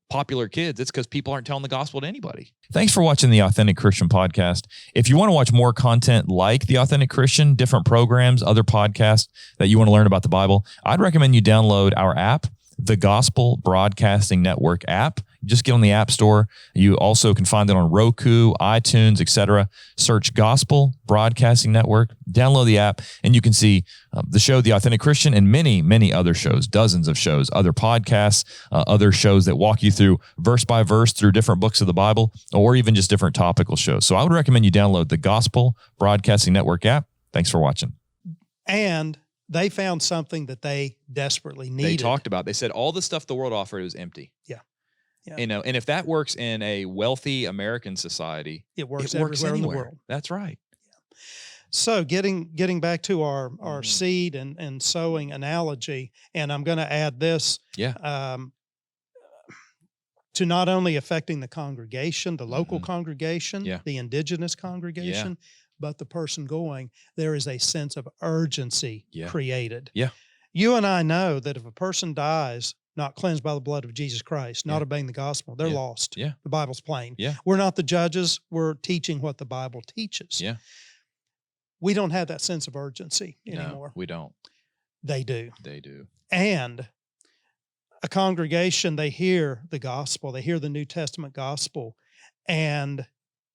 popular kids. It's because people aren't telling the gospel to anybody. Thanks for watching the Authentic Christian Podcast. If you want to watch more content like the Authentic Christian, different programs, other podcasts that you want to learn about the Bible, I'd recommend you download our app, the Gospel Broadcasting Network app. Just get on the App Store. You also can find it on Roku, iTunes, etc. Search Gospel Broadcasting Network, download the app, and you can see the show, The Authentic Christian, and many, many other shows, dozens of shows, other podcasts, other shows that walk you through verse by verse through different books of the Bible, or even just different topical shows. So I would recommend you download the Gospel Broadcasting Network app. Thanks for watching. And they found something that they desperately needed. They talked about, they said all the stuff the world offered was empty. Yeah. Yeah. You know, and if that works in a wealthy American society, It works it works everywhere anywhere. in the world. That's right. So getting back to our seed and sowing analogy, and I'm going to add this. Yeah. To not only affecting the congregation, the local congregation, Yeah. the indigenous congregation, but the person going, there is a sense of urgency created. Yeah. You and I know that if a person dies not cleansed by the blood of Jesus Christ, not obeying the gospel, they're lost. Yeah. The Bible's plain. Yeah. We're not the judges. We're teaching what the Bible teaches. Yeah. We don't have that sense of urgency anymore. No, we don't. They do. They do. And a congregation, they hear the gospel, they hear the New Testament gospel, and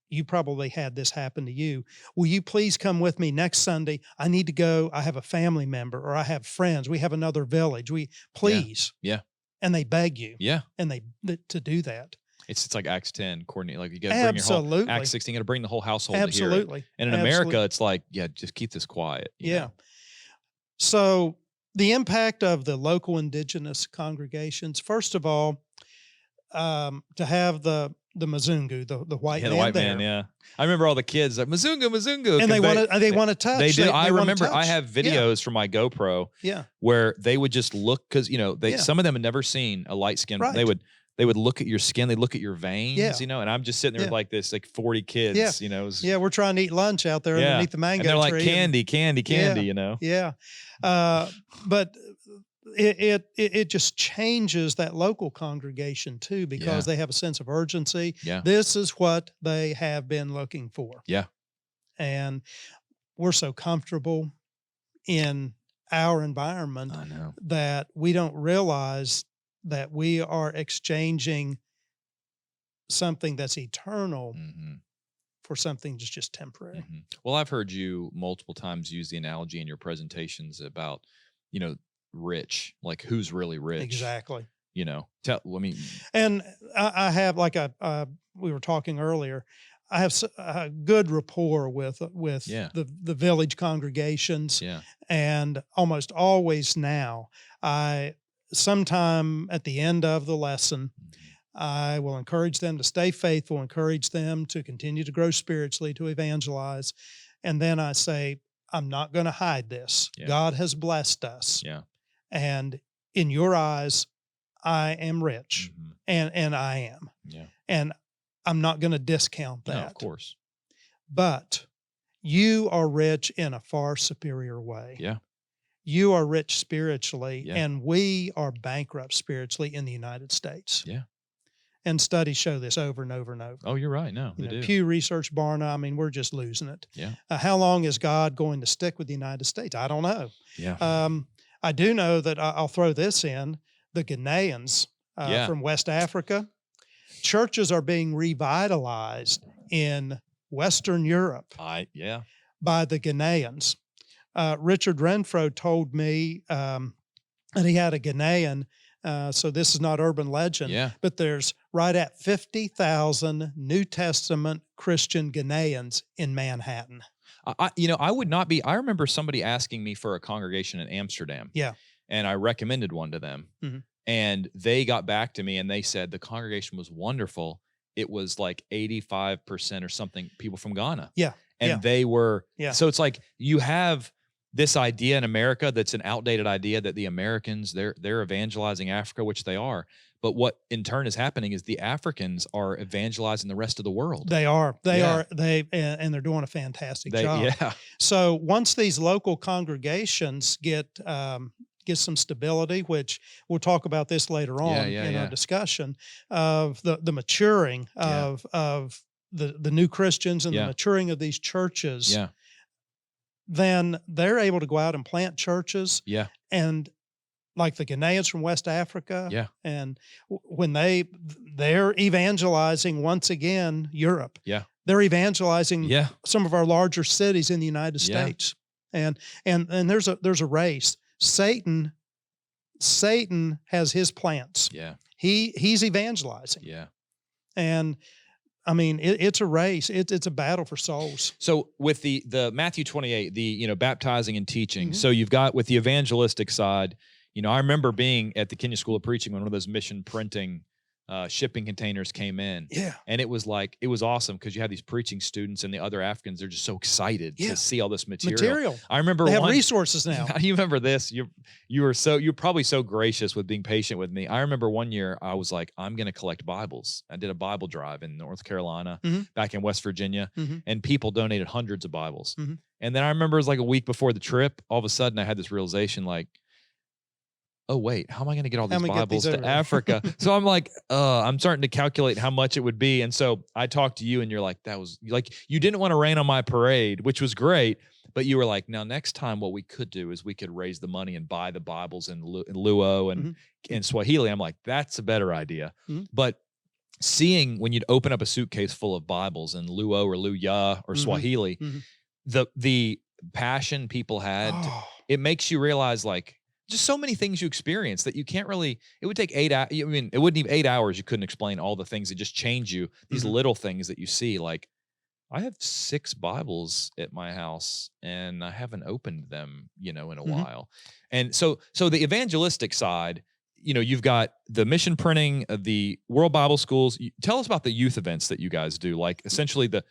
you probably had this happen to you. Will you please come with me next Sunday? I need to go. I have a family member, or I have friends. We have another village. Please. Yeah. And they beg you. Yeah. And to do that. It's like Acts 10, coordinate. Like you got to bring your whole Acts 16, you got to bring the whole household to hear it. And in America, it's like, just keep this quiet. You know? So the impact of the local indigenous congregations, first of all, to have the Mzungu, the white man, the white there. man, yeah. I remember all the kids like Mzungu, and they want to touch. They do. They I remember. touch. I have videos from my GoPro, yeah, where they would just look because some of them had never seen a light skin. Right. They would look at your skin, they look at your veins, and I'm just sitting there like this, like 40 kids, we're trying to eat lunch out there underneath the mango tree. And they're like candy, Yeah. But it just changes that local congregation too, because they have a sense of urgency. Yeah. This is what they have been looking for. Yeah. And we're so comfortable in our environment that we don't realize that we are exchanging something that's eternal for something that's just temporary. Well, I've heard you multiple times use the analogy in your presentations about, rich, like who's really rich. Exactly. And I have, like we were talking earlier, I have a good rapport with the village congregations. Yeah. And almost always now, sometime at the end of the lesson, I will encourage them to stay faithful, encourage them to continue to grow spiritually, to evangelize. And then I say, I'm not going to hide this. Yeah. God has blessed us. Yeah. And in your eyes, I am rich. And I am. Yeah. And I'm not going to discount that. No, of course. But you are rich in a far superior way. Yeah. You are rich spiritually, Yeah. and we are bankrupt spiritually in the United States. Yeah. And studies show this over and over and over. Oh, you're right. No, they do. Pew Research, Barna, we're just losing it. Yeah. How long is God going to stick with the United States? I don't know. Yeah. I do know that I'll throw this in, the Ghanaians from West Africa. Churches are being revitalized in Western Europe by the Ghanaians. Richard Renfro told me that he had a Ghanaian, so this is not urban legend, but there's right at 50,000 New Testament Christian Ghanaians in Manhattan. I would not be. I remember somebody asking me for a congregation in Amsterdam. Yeah. And I recommended one to them. And they got back to me and they said the congregation was wonderful. It was like 85% or something people from Ghana. Yeah. And they were. Yeah. So it's like you have this idea in America that's an outdated idea that the Americans, they're evangelizing Africa, which they are. But what in turn is happening is the Africans are evangelizing the rest of the world. They are. And they're doing a fantastic job. Yeah. So once these local congregations get some stability, which we'll talk about this later on in our discussion of the maturing of the new Christians and the maturing of these churches. Yeah. Then they're able to go out and plant churches. Yeah. And like the Ghanaians from West Africa. Yeah. And when they're evangelizing once again Europe. Yeah. They're evangelizing some of our larger cities in the United States. And there's a race. Satan has his plants. Yeah. He's evangelizing. Yeah. And it's a race. It's a battle for souls. So with the Matthew 28, the baptizing and teaching. So you've got with the evangelistic side, I remember being at the Kenya School of Preaching, one of those mission printing shipping containers came in. Yeah. And it was awesome because you had these preaching students and the other Africans, they're just so excited to see all this material. I remember they have resources now. You remember this? You're probably so gracious with being patient with me. I remember one year I was like, I'm going to collect Bibles. I did a Bible drive in North Carolina, back in West Virginia, and people donated hundreds of Bibles. And then I remember it was like a week before the trip, all of a sudden I had this realization, like, oh, wait, how am I going to get all these Bibles to Africa? So I'm like, I'm starting to calculate how much it would be. And so I talked to you and you're like, that was like, you didn't want to rain on my parade, which was great. But you were like, now next time what we could do is we could raise the money and buy the Bibles in Luo and in Swahili. I'm like, that's a better idea. But seeing when you'd open up a suitcase full of Bibles in Luo or Luya or Swahili, the passion people had, it makes you realize, like, just so many things you experience that you can't really, it would take 8 hours. I mean, it wouldn't even 8 hours. You couldn't explain all the things that just change you. These little things that you see, like, I have 6 Bibles at my house and I haven't opened them, in a while. And so the evangelistic side, you've got the mission printing of the World Bible Schools. Tell us about the youth events that you guys do, like essentially the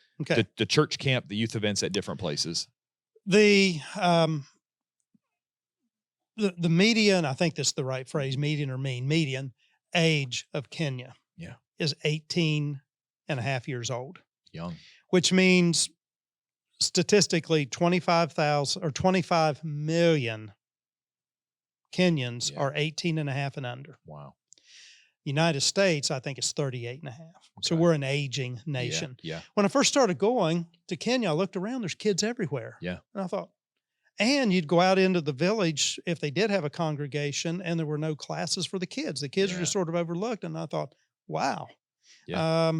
church camp, the youth events at different places. The median, I think that's the right phrase, median age of Kenya is 18 and a half years old. Young. Which means statistically 25,000 or 25 million Kenyans are 18 and a half and under. Wow. United States, I think it's 38 and a half. Okay. So we're an aging nation. Yeah. When I first started going to Kenya, I looked around, there's kids everywhere. Yeah. And I thought, and you'd go out into the village if they did have a congregation and there were no classes for the kids. The kids were just sort of overlooked. And I thought, wow. Yeah.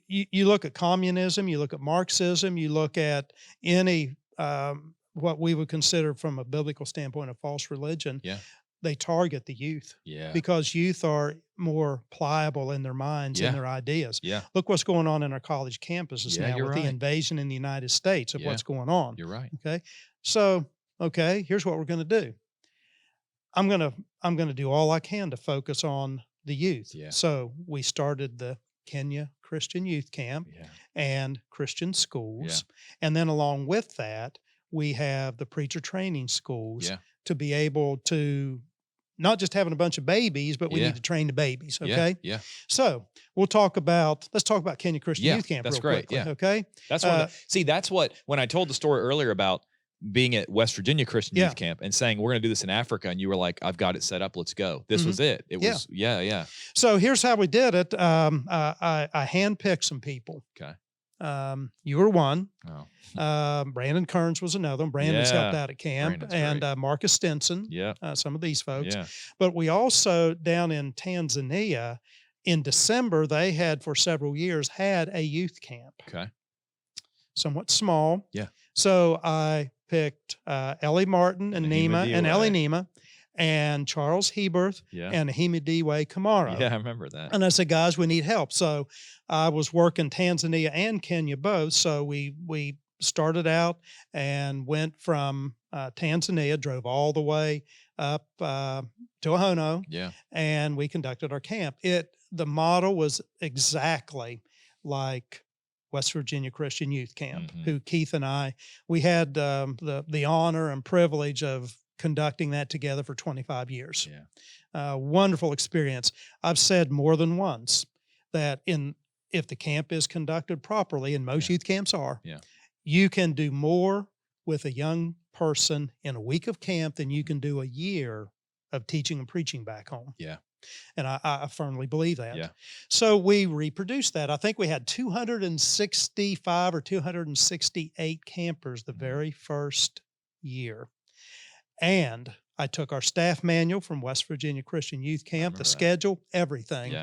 You look at communism, you look at Marxism, you look at any, what we would consider from a biblical standpoint, a false religion. Yeah. They target the youth. Yeah. Because youth are more pliable in their minds and their ideas. Yeah. Look what's going on in our college campuses now with the invasion in the United States of what's going on. You're right. Okay. So, here's what we're going to do. I'm going to do all I can to focus on the youth. Yeah. So we started the Kenya Christian Youth Camp and Christian schools. Yeah. And then along with that, we have the preacher training schools to be able to not just having a bunch of babies, but we need to train the babies. Okay. Yeah. So let's talk about Kenya Christian Youth Camp. That's real great. Quickly, yeah. Okay. That's that's what, when I told the story earlier about being at West Virginia Christian Youth Camp and saying, we're going to do this in Africa. And you were like, I've got it set up. Let's go. This was it. It was, So here's how we did it. I handpicked some people. Okay. You were one. Oh. Brandon Kearns was another one. Brandon's helped out at camp. And Marcus Stinson. Yeah. Some of these folks. Yeah. But we also, down in Tanzania, in December, they had for several years had a youth camp. Okay. Somewhat small. Yeah. So I picked Ellie Martin and Ellie Nima and Charles Heberth and Himidiwe Kamara. Yeah, I remember that. And I said, guys, we need help. So I was working Tanzania and Kenya both. So we started out and went from Tanzania, drove all the way up to Ahono. Yeah. And we conducted our camp. The model was exactly like West Virginia Christian Youth Camp, who Keith and we had the honor and privilege of conducting that together for 25 years. Yeah. Wonderful experience. I've said more than once that if the camp is conducted properly, and most youth camps are, you can do more with a young person in a week of camp than you can do a year of teaching and preaching back home. Yeah. And I firmly believe that. Yeah. So we reproduced that. I think we had 265 or 268 campers the very first year. And I took our staff manual from West Virginia Christian Youth Camp, the schedule, everything,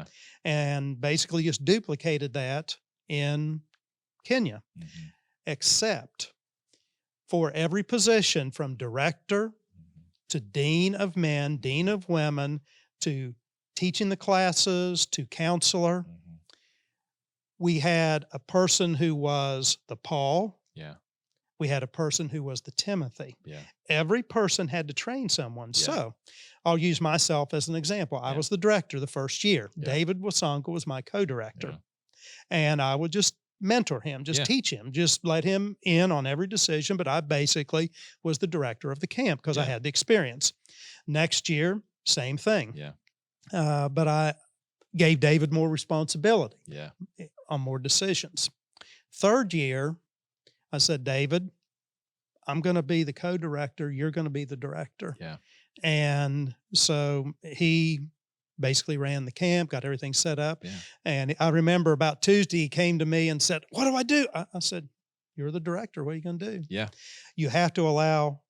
and basically just duplicated that in Kenya, except for every position from director to dean of men, dean of women, to teaching the classes, to counselor. We had a person who was the Paul, We had a person who was the Timothy. Yeah. Every person had to train someone. Yeah. So I'll use myself as an example. I was the director the first year. Yeah. David Wasanka was my co-director. Yeah. And I would just mentor him, just teach him, just let him in on every decision. But I basically was the director of the camp because I had the experience. Next year, same thing. Yeah. But I gave David more responsibility on more decisions. Third year, I said, David, I'm going to be the co-director. You're going to be the director. Yeah. And so he basically ran the camp, got everything set up. Yeah. And I remember about Tuesday, he came to me and said, what do I do? I said, you're the director. What are you going to do? Yeah. You have to allow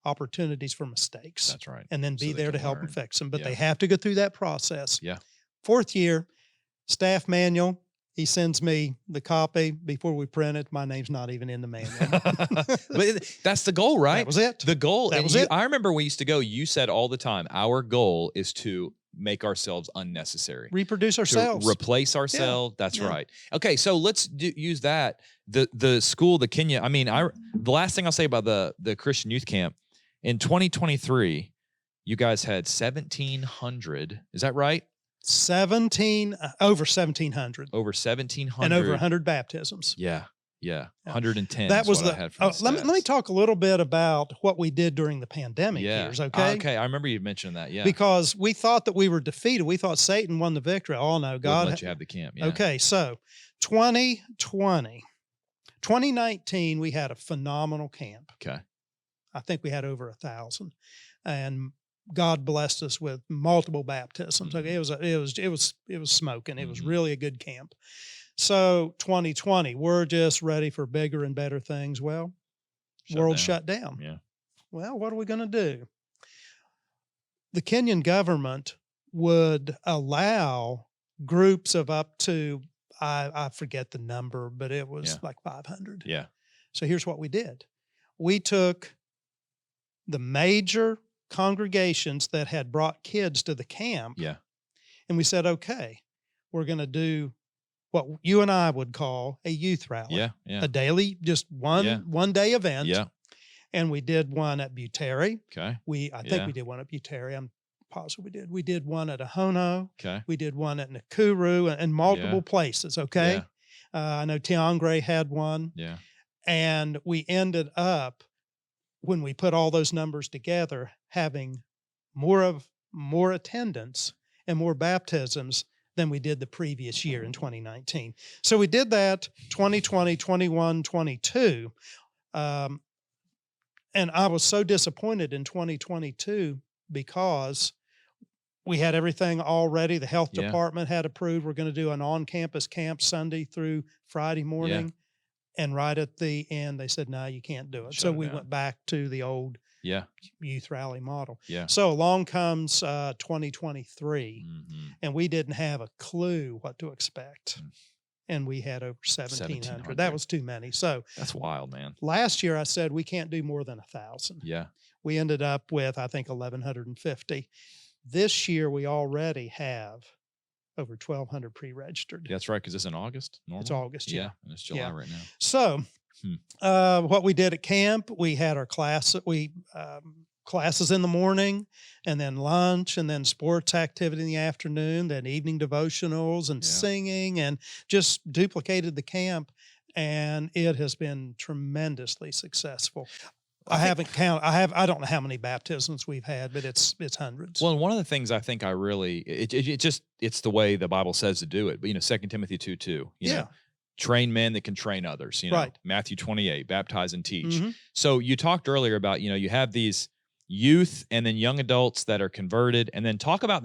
opportunities for mistakes. That's right. And then be they there to can help learn. and fix them. But they have to go through that process. Yeah. Fourth year, staff manual. He sends me the copy before we print it. My name's not even in the manual. But that's the goal, right? That was it. The goal. That was it. I remember when we used to go, you said all the time, our goal is to make ourselves unnecessary. Reproduce ourselves. To replace ourselves. Yeah. That's right. Okay, so let's use that. The school, the Kenya, I mean, the last thing I'll say about the Christian youth camp, in 2023, you guys had 1,700, is that right? Over 1,700. Over 1,700. And over 100 baptisms. Yeah. 110. That was what I had from the let me stats. talk a little bit about what we did during the pandemic years, okay? Okay, I remember you mentioned that, Because we thought that we were defeated. We thought Satan won the victory. Oh, no, God. Wouldn't let you have the camp, yeah. Okay, so 2019, we had a phenomenal camp. Okay. I think we had over 1,000. And God blessed us with multiple baptisms. Okay, it was smoking. It was really a good camp. So 2020, we're just ready for bigger and better things. Well, world shut down. Yeah. Well, what are we going to do? The Kenyan government would allow groups of up to, I forget the number, but it was like 500. Yeah. So here's what we did. We took the major congregations that had brought kids to the camp. Yeah. And we said, okay, we're going to do what you and I would call a youth rally. Yeah. Yeah. A daily, just one day event. Yeah. And we did one at Buteri. Okay. I think we did one at Buteri. I'm positive we did. We did one at Ahono. Okay. We did one at Nakuru and multiple places. Okay. I know Tiangre had one. Yeah. And we ended up, when we put all those numbers together, having more attendance and more baptisms than we did the previous year in 2019. So we did that 2020, 21, 22. And I was so disappointed in 2022 because we had everything already. The health department had approved. We're going to do an on-campus camp Sunday through Friday morning. And right at the end, they said, no, you can't do it. So we went back to the old youth rally model. Yeah. So along comes 2023, and we didn't have a clue what to expect. And we had over 1,700. That was too many. So that's wild, man. Last year, I said we can't do more than 1,000. Yeah. We ended up with, I think, 1,150. This year, we already have over 1,200 pre-registered. Yeah, that's right, because it's in August. Normal? It's August, and it's July right now. So, what we did at camp, we had our classes in the morning, and then lunch, and then sports activity in the afternoon, then evening devotionals and singing, and just duplicated the camp, and it has been tremendously successful. I haven't counted. I don't know how many baptisms we've had, but it's hundreds. Well, and one of the things I think it's the way the Bible says to do it. But 2 Timothy 2:2. You know, train men that can train others. Matthew 28, baptize and teach. So you talked earlier about you have these youth and then young adults that are converted, and then talk about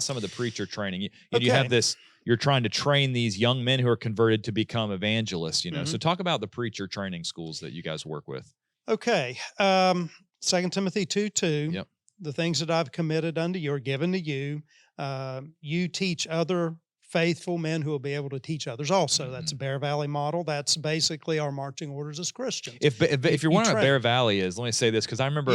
some of the preacher training. You have this. You're trying to train these young men who are converted to become evangelists. So talk about the preacher training schools that you guys work with. Okay. 2 Timothy 2:2. Yep. The things that I've committed unto you are given to you. You teach other faithful men who will be able to teach others also. That's a Bear Valley model. That's basically our marching orders as Christians. If you're wondering what Bear Valley is, let me say this, because I remember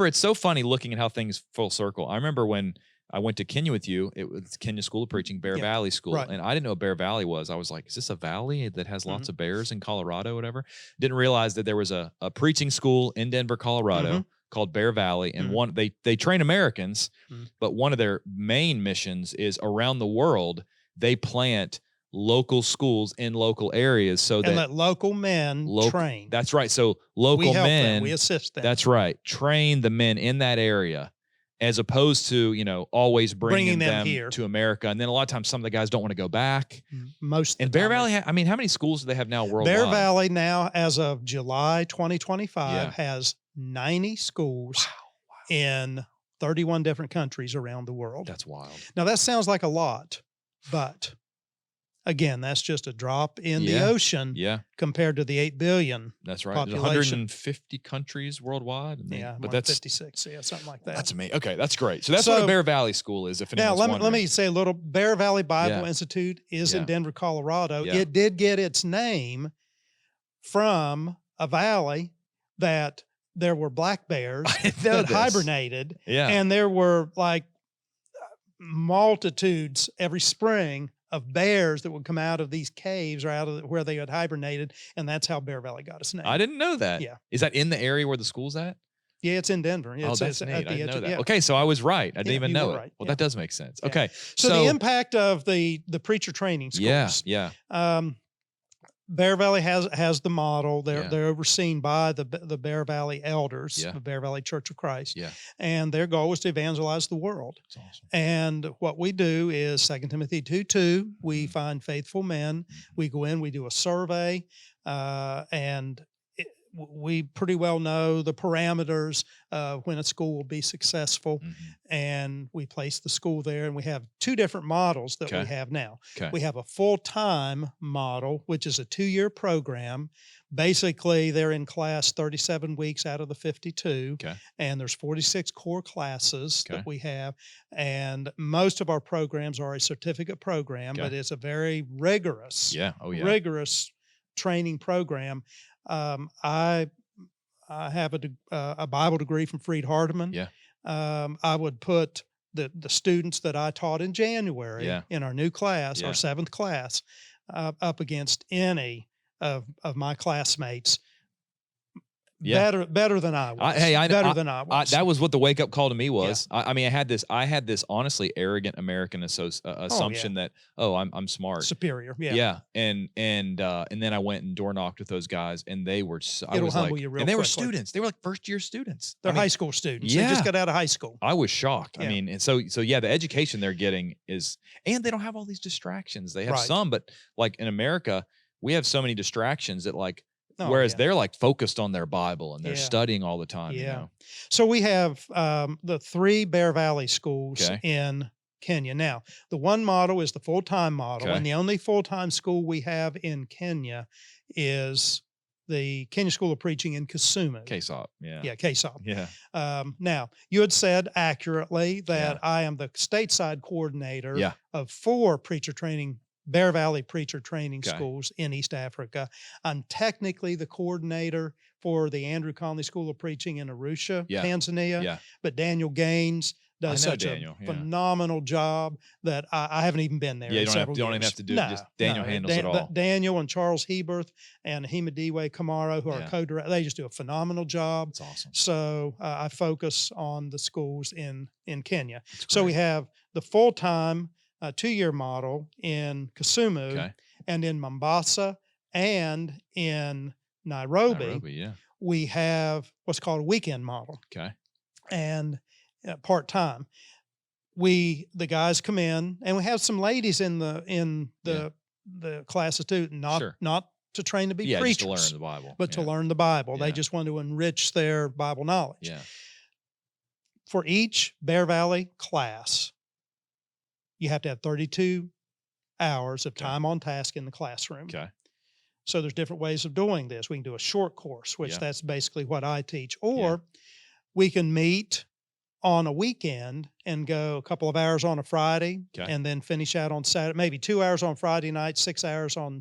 it's so funny looking at how things full circle. I remember when I went to Kenya with you. It was Kenya School of Preaching, Bear Valley School. Right. And I didn't know what Bear Valley was. I was like, is this a valley that has lots Mhm. of bears in Colorado, whatever? Didn't realize that there was a preaching school in Denver, Colorado called Bear Valley. And one they train Americans, but one of their main missions is around the world, they plant local schools in local areas so and let local men train. That's right. So local we help men, them. We assist them. That's right. Train the men in that area, as opposed to, always bringing them here to America. And then a lot of times some of the guys don't want to go back. Most and Bear Valley, how many schools do they have now worldwide? Bear Valley now, as of July 2025, has 90 schools in 31 different countries around the world. That's wild. Now that sounds like a lot, but again, that's just a drop in the ocean compared to the 8 billion. That's right. Population. 150 countries worldwide. But that's 56. something like that. That's amazing. Okay, that's great. So that's what a Bear Valley School is. If anyone's now, let me say a little. Bear Valley Bible Institute is in Denver, Colorado. Yeah. It did get its name from a valley that there were black bears that hibernated, and there were like multitudes every spring of bears that would come out of these caves or out of where they had hibernated, and that's how Bear Valley got its name. I didn't know that. Yeah. Is that in the area where the school's at? Yeah, it's in Denver. That's neat. I didn't know that. Yeah. Okay, so I was right. I didn't even know it. Right. Well, that does make sense. Yeah. Okay. So the impact of the preacher training schools. Yeah. Bear Valley has the model. They're overseen by the Bear Valley elders, the Bear Valley Church of Christ. Yeah. And their goal is to evangelize the world. That's awesome. And what we do is 2 Timothy 2:2. We find faithful men. We go in, we do a survey, and we pretty well know the parameters when a school will be successful, and we place the school there. And we have 2 different models that we have now. We have a full-time model, which is a 2-year program. Basically, they're in class 37 weeks out of the 52, and there's 46 core classes that we have. And most of our programs are a certificate program, but it's a very rigorous, rigorous training program. I have a Bible degree from Freed Hardeman. I would put the students that I taught in January in our new class, our 7th class, up against any of my classmates. Better than I was. Better than I was. That was what the wake up call to me was. I mean, I had this honestly arrogant American assumption that I'm smart, superior. And then I went and door knocked with those guys, and they were. It'll humble you real and they were quickly. students. They were like first year students. They're high school students. They just got out of high school. I was shocked. I mean, and so the education they're getting is, and they don't have all these distractions. They have some, but like in America, we have so many distractions that like. Whereas they're like focused on their Bible and they're studying all the time. So we have the 3 Bear Valley schools in Kenya. Now, the one model is the full-time model, and the only full-time school we have in Kenya is the Kenya School of Preaching in Kisumu. KSOP, KSOP. Yeah. Now, you had said accurately that I am the stateside coordinator of 4 preacher training Bear Valley preacher training schools in East Africa. I'm technically the coordinator for the Andrew Conley School of Preaching in Arusha, Tanzania. But Daniel Gaines does such a phenomenal job that I haven't even been there. Yeah, you don't even have to do it. Just Daniel handles it all. Daniel and Charles Heberth and Himadiwe Kamara, who are co-directors, they just do a phenomenal job. That's awesome. So I focus on the schools in Kenya. So we have the full-time 2-year model in Kisumu, and in Mombasa and in Nairobi, we have what's called a weekend model. And part-time. The guys come in, and we have some ladies in the classes too, not to train to be preachers, just to learn the Bible, but to learn the Bible. They just want to enrich their Bible knowledge. For each Bear Valley class, you have to have 32 hours of time on task in the classroom. So there's different ways of doing this. We can do a short course, which that's basically what I teach, or we can meet on a weekend and go a couple of hours on a Friday and then finish out on Saturday, maybe 2 hours on Friday night, 6 hours on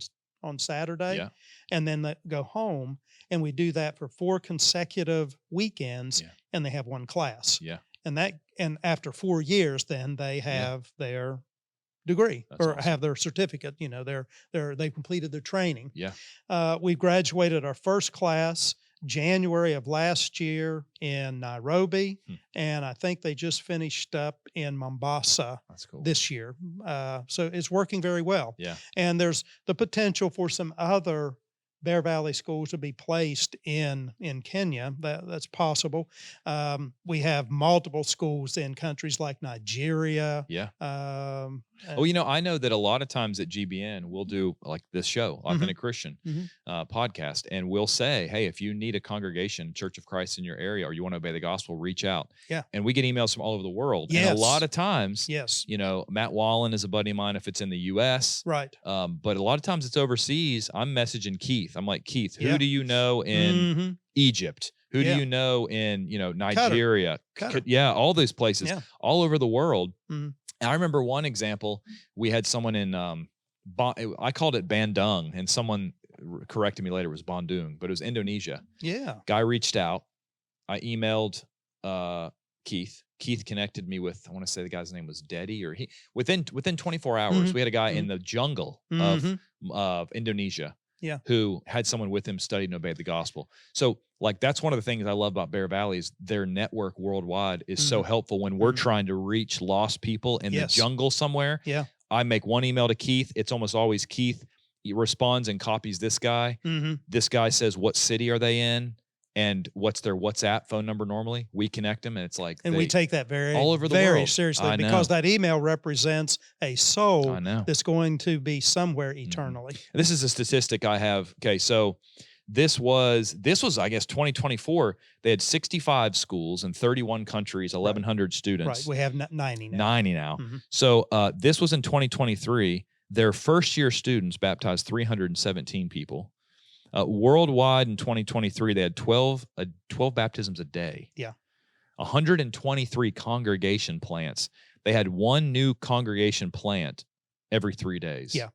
Saturday, and then go home. And we do that for 4 consecutive weekends, and they have 1 class. and after 4 years, then they have their degree That's or awesome. have their certificate. You know, they've completed their training. Yeah. We graduated our first class January of last year in Nairobi, and I think they just finished up in Mombasa That's cool. this year. So it's working very well. Yeah. And there's the potential for some other Bear Valley schools to be placed in Kenya. That's possible. We have multiple schools in countries like Nigeria. Yeah. Well, you know, I know that a lot of times at GBN, we'll do like this show, Authentic Christian podcast, and we'll say, hey, if you need a congregation, Church of Christ in your area, or you want to obey the gospel, reach out. Yeah. And we get emails from all over the world. Yes. And a lot of times, yes, you know, Matt Wallen is a buddy of mine if it's in the U.S. right. But a lot of times it's overseas. I'm messaging Keith. I'm like, Keith, who Yeah. do you know in Egypt? Who Yeah. do you know in, you know, Nigeria? Qatar. Yeah, all those places, Yeah. all over the world. Mhm. And I remember one example. We had someone in, I called it Bandung, and someone corrected me later. It was Bandung, but it was Indonesia. Yeah. Guy reached out. I emailed Keith. Keith connected me with, I want to say the guy's name was Dedi, or within 24 hours, we had a guy in the jungle of Indonesia. Yeah. Who had someone with him studied and obeyed the gospel. So like, that's one of the things I love about Bear Valley is their network worldwide is so helpful when we're trying to reach lost people in the jungle somewhere. Yeah. I make one email to Keith. It's almost always Keith. He responds and copies this guy. This guy says, what city are they in? And what's their WhatsApp phone number normally? We connect them, and it's like, and we take that all over the very world. seriously, because that email represents a soul that's going to be somewhere eternally. This is a statistic I have. Okay, so this was I guess 2024. They had 65 schools in 31 countries, 1,100 students. Right, we have 90 now. 90 now. So this was in 2023. Their first year students baptized 317 people. Worldwide in 2023, they had 12 baptisms a day. Yeah. 123 congregation plants. They had one new congregation plant every 3 days. Yeah.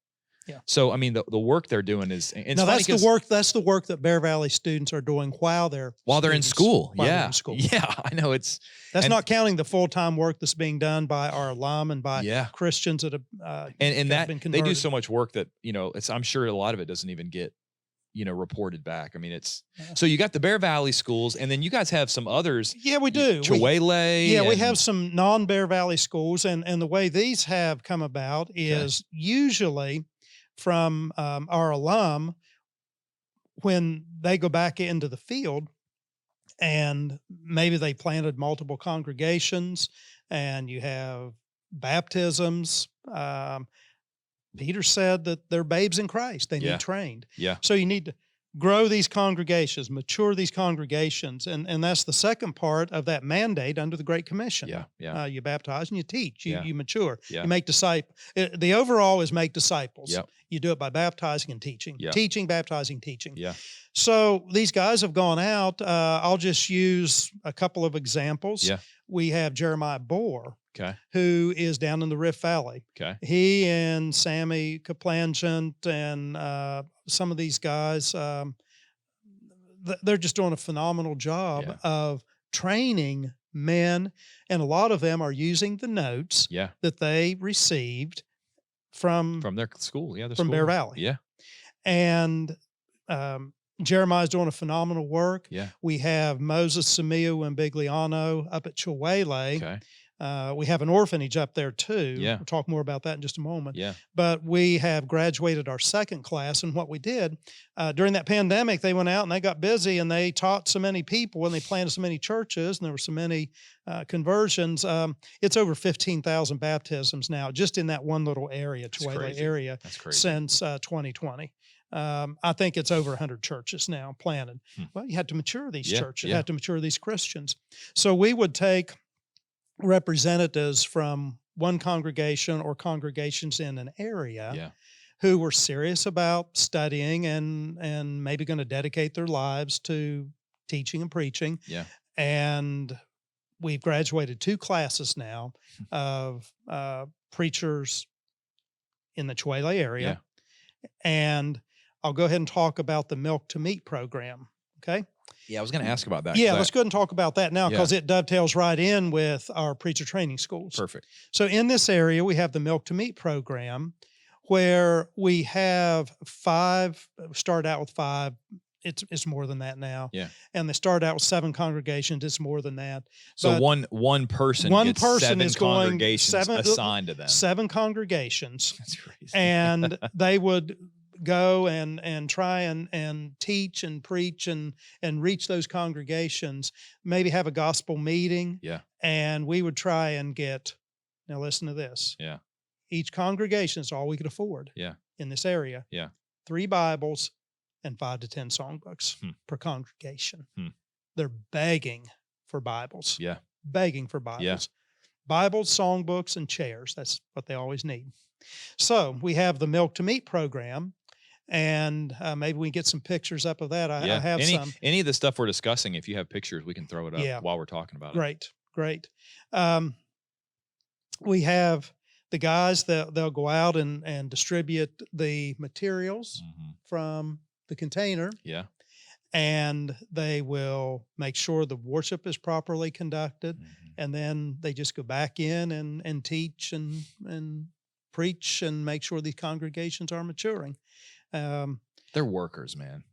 Yeah. So, I mean, the work they're doing is... No, that's the work that Bear Valley students are doing while they're in school. They're in school. Yeah, I know. That's not counting the full-time work that's being done by our alum and by Christians that have and that been converted. they do so much work that, you know, I'm sure a lot of it doesn't even get, you know, reported back. I mean, so you got the Bear Valley schools, and then you guys have some others. Yeah, we do. Chihuele. We have some non-Bear Valley schools, and the way these have come about is usually from our alum when they go back into the field, and maybe they planted multiple congregations, and you have baptisms. Peter said that they're babes in Christ. They need trained. Yeah. So you need to grow these congregations, mature these congregations. And that's the second part of that mandate under the Great Commission. Yeah. Yeah. You baptize and you teach, you mature, Yeah. you make disciples. The overall is make disciples. Yep. You do it by baptizing and teaching, teaching, baptizing, teaching. Yeah. So these guys have gone out. I'll just use a couple of examples. Yeah. We have Jeremiah Bohr, who is down in the Rift Valley. Okay. He and Sammy Kaplangent and some of these guys, they're just doing a phenomenal job of training men, and a lot of them are using the notes that they received from their school, from Bear Valley. Yeah. And Jeremiah's doing a phenomenal work. Yeah. We have Moses Samiu and Bigliano up at Chihuele. Okay. We have an orphanage up there too. Yeah. We'll talk more about that in just a moment. Yeah. But we have graduated our second class, and what we did during that pandemic, they went out and they got busy and they taught so many people and they planted so many churches and there were so many conversions. It's over 15,000 baptisms now, just in that one little area, Chihuele area, since 2020. I think it's over 100 churches now planted. Well, you had to mature these churches. You had to mature these Christians. So we would take representatives from one congregation or congregations in an area who were serious about studying and maybe going to dedicate their lives to teaching and preaching. Yeah. And we've graduated 2 classes now of preachers in the Chihuele area. And I'll go ahead and talk about the Milk to Meat program. Okay. Yeah, I was going to ask about that. Yeah, let's go ahead and talk about that now because it dovetails right in with our preacher training schools. Perfect. So in this area, we have the Milk to Meat program where we have start out with 5. It's more than that now. Yeah. And they start out with 7 congregations. It's more than that. So one person gets 7 is congregations assigned to them. 7 congregations. That's crazy. And they would go and try and teach and preach and reach those congregations, maybe have a gospel meeting. Yeah. And we would try and get, now listen to this. Yeah. Each congregation is all we could afford. Yeah. In this area. Yeah. 3 Bibles and 5 to 10 songbooks per congregation. They're begging for Bibles. Yeah. Begging for Bibles. Yeah. Bibles, songbooks, and chairs. That's what they always need. So we have the Milk to Meat program, and maybe we can get some pictures up of that. I have some. Any of the stuff we're discussing, if you have pictures, we can throw it up while we're talking about it. Great. We have the guys that they'll go out and distribute the materials from the container. Yeah. And they will make sure the worship is properly conducted. And then they just go back in and teach and preach and make sure these congregations are maturing. They're workers, man.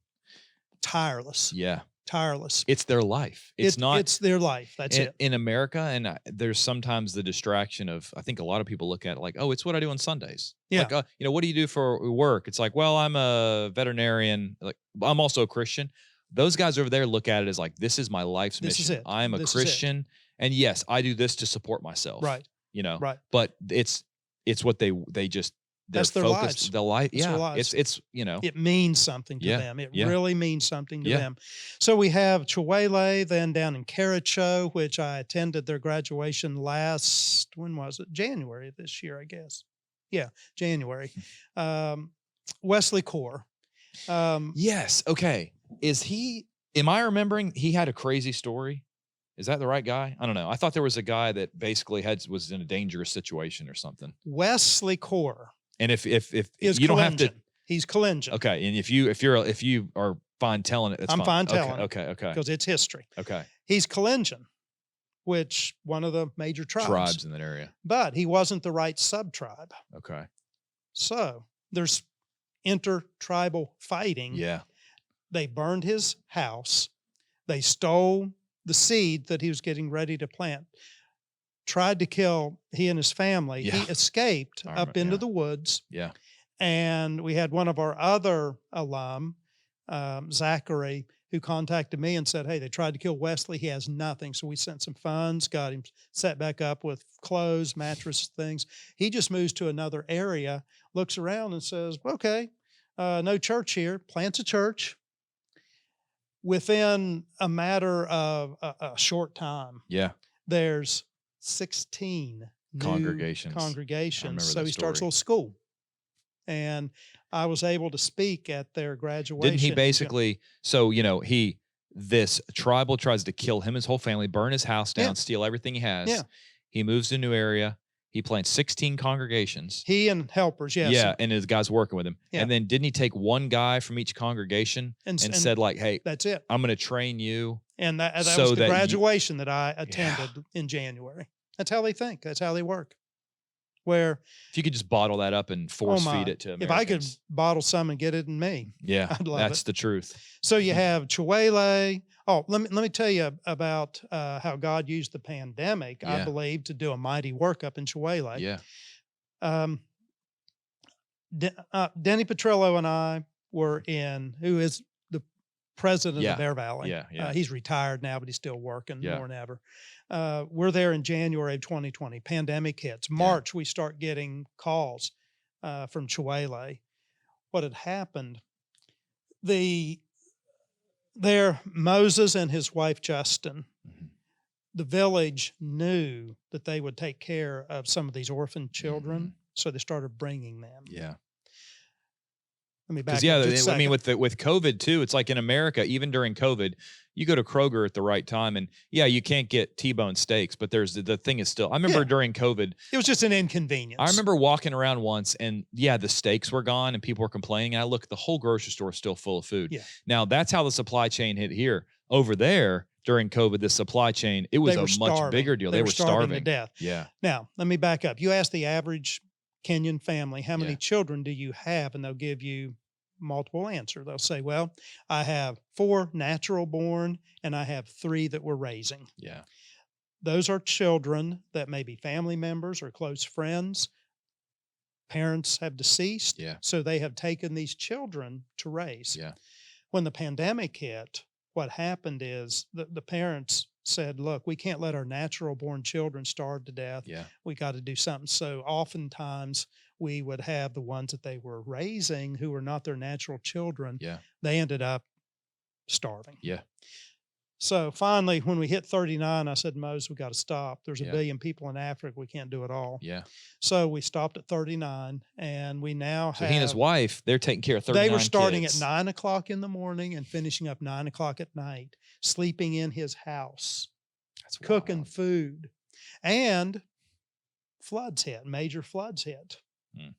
Tireless. Yeah. Tireless. It's their life. It's their life. That's it. In America, and there's sometimes the distraction of, I think a lot of people look at it like, oh, it's what I do on Sundays. Yeah. Like, what do you do for work? It's like, well, I'm a veterinarian. Like, I'm also a Christian. Those guys over there look at it as like, this is my life's mission. Is it. I am a Christian. And yes, I do this to support myself. Right. Right. But it's what they just, that's their lives. The life. That's yeah. their lives. It's, it means something to them. It really means something to them. So we have Chihuahua then down in Caracho, which I attended their graduation when was it? January of this year, I guess. Yeah, January. Wesley Core. Yes. Okay. Am I remembering he had a crazy story? Is that the right guy? I don't know. I thought there was a guy that basically was in a dangerous situation or something. Wesley Core. And if you don't have to, he's Kalenjin. Okay. And if you are fine telling it, I'm fine telling it. Okay. Because it's history. Okay. He's Kalenjin, which one of the major tribes in that area. But he wasn't the right sub-tribe. Okay. So there's intertribal fighting. Yeah. They burned his house. They stole the seed that he was getting ready to plant. Tried to kill he and his family. Yeah. He escaped up into the woods. Yeah. And we had one of our other alum, Zachary, who contacted me and said, hey, they tried to kill Wesley. He has nothing. So we sent some funds, got him set back up with clothes, mattress, things. He just moves to another area, looks around and says, okay, no church here, plants a church. Within a matter of a short time, there's 16 congregations. So he starts a little school. And I was able to speak at their graduation. Didn't he basically, this tribal tries to kill him, his whole family, burn his house down, steal everything he has. Yeah. He moves to a new area. He plants 16 congregations. He and helpers, yes. Yeah, and his guys working with him. Yeah. And then didn't he take one guy from each congregation and said like, hey, that's it. I'm going to train you. And that was the graduation that I attended in January. That's how they think. That's how they work. Where if you could just bottle that up and force feed it to Americans. If I could bottle some and get it in me, I'd love that's the truth. So you have Chihuahua. Oh, let me tell you about how God used the pandemic, I believe, to do a mighty work up in Chihuahua. Yeah. Denny Petrillo and I were who is the president of Bear Valley. Yeah. He's retired now, but he's still working more than ever. We're there in January of 2020. Pandemic hits. March, we start getting calls from Chihuahua. What had happened? Moses and his wife Justin, the village knew that they would take care of some of these orphan children, so they started bringing them. Yeah. Let me back. I mean, with COVID too, it's like in America, even during COVID, you go to Kroger at the right time, and you can't get T-bone steaks, but the thing is still. I remember during COVID, it was just an inconvenience. I remember walking around once, and the steaks were gone, and people were complaining. And I looked, the whole grocery store is still full of food. Yeah. Now that's how the supply chain hit here. over there during COVID, the supply chain, it was They were a much starving. bigger deal. They They were were starving to starving. death. Yeah. Now, let me back up. You ask the average Kenyan family, how many Yeah. children do you have? And they'll give you multiple answer. They'll say, well, I have 4 natural born and I have 3 that we're raising. Yeah. Those are children that may be family members or close friends. Parents have deceased, Yeah. so they have taken these children to raise. Yeah. When the pandemic hit, what happened is the parents said, look, we can't let our natural born children starve to death. Yeah. We got to do something. So oftentimes we would have the ones that they were raising who were not their natural children. Yeah. They ended up starving. Yeah. So finally, when we hit 39, I said, Mose, we got to stop. There's a Yeah. billion people in Africa. We can't do it all. Yeah. So we stopped at 39, and we now So have. he and his wife, they're taking care of 39 They were starting kids. at 9 o'clock in the morning and finishing up 9 o'clock at night, sleeping in his house, That's cooking wild. food, and floods hit, major floods hit. Hmm.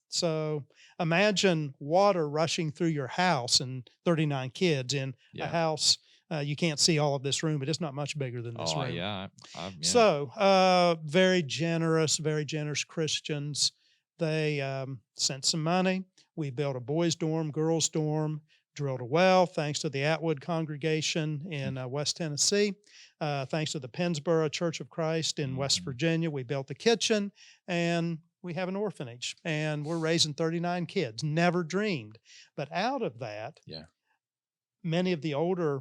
So imagine water rushing through your house and 39 kids in a house. You can't see all of this room, but it's not much bigger than this room. Yeah. So very generous Christians. They sent some money. We built a boys' dorm, girls' dorm, drilled a well, thanks to the Atwood congregation in West Tennessee. Thanks to the Pennsboro Church of Christ in West Virginia, we built a kitchen, and we have an orphanage, and we're raising 39 kids. Never dreamed. But out of that, many of the older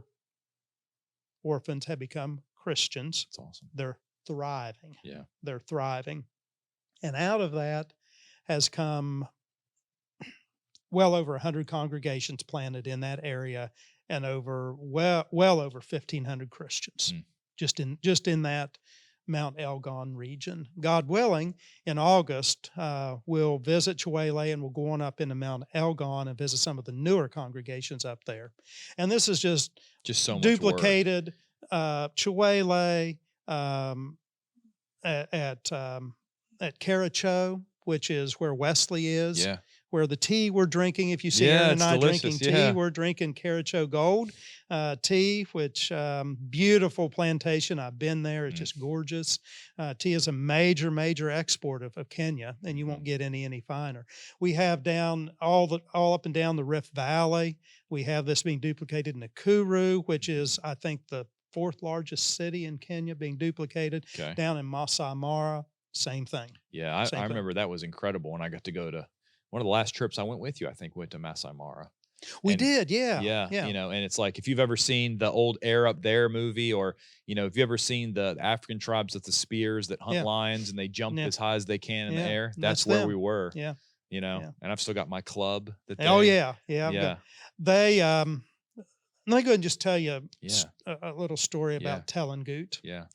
orphans have become Christians. That's awesome. They're thriving. Yeah. They're thriving. And out of that has come well over 100 congregations planted in that area, and well over 1,500 Christians just in that Mount Elgon region. God willing, in August, we'll visit Chihuele, and we'll go on up into Mount Elgon and visit some of the newer congregations up there. And this is just so much duplicated. Chihuele, at Caracho, which is where Wesley is. Yeah. Where the tea we're drinking, if you see Aaron and I drinking tea, we're drinking Caracho Gold tea, which beautiful plantation. I've been there. It's just gorgeous. Tea is a major export of Kenya, and you won't get any finer. We have down all up and down the Rift Valley. We have this being duplicated in Nakuru, which is, I think, the 4th largest city in Kenya, being duplicated. Okay. Down in Masai Mara, same thing. Yeah, I remember that was incredible when I got to go to one of the last trips I went with you, I think, went to Masai Mara. We did, yeah. You know, and it's like, if you've ever seen the old Air Up There movie, or, you know, if you ever seen the African tribes with the spears that hunt lions and they jump as high as they can in the air, that's where them. we were. Yeah. You know, and I've still got my club. That Yeah. They, let me go ahead and just tell you a little story about Telengut. Yeah.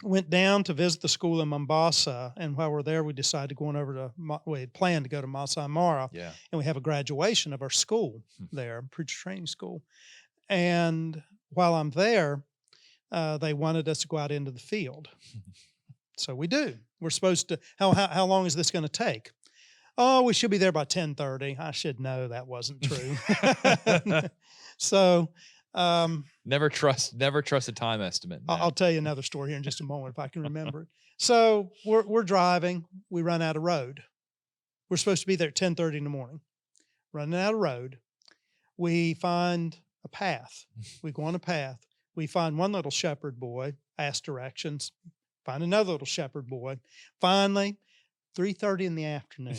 Went down to visit the school in Mombasa, and while we're there, we decided going over to, we had planned to go to Masai Mara, and we have a graduation of our school there, preacher training school. And while I'm there, they wanted us to go out into the field. So we do. We're supposed to, how long is this going to take? Oh, we should be there by 10:30. I should know that wasn't true. So, never trust a time estimate. I'll tell you another story here in just a moment if I can remember it. So we're driving. We run out of road. We're supposed to be there at 10:30 in the morning. Running out of road. We find a path. We go on a path. We find one little shepherd boy, ask directions. Find another little shepherd boy. Finally, 3:30 in the afternoon.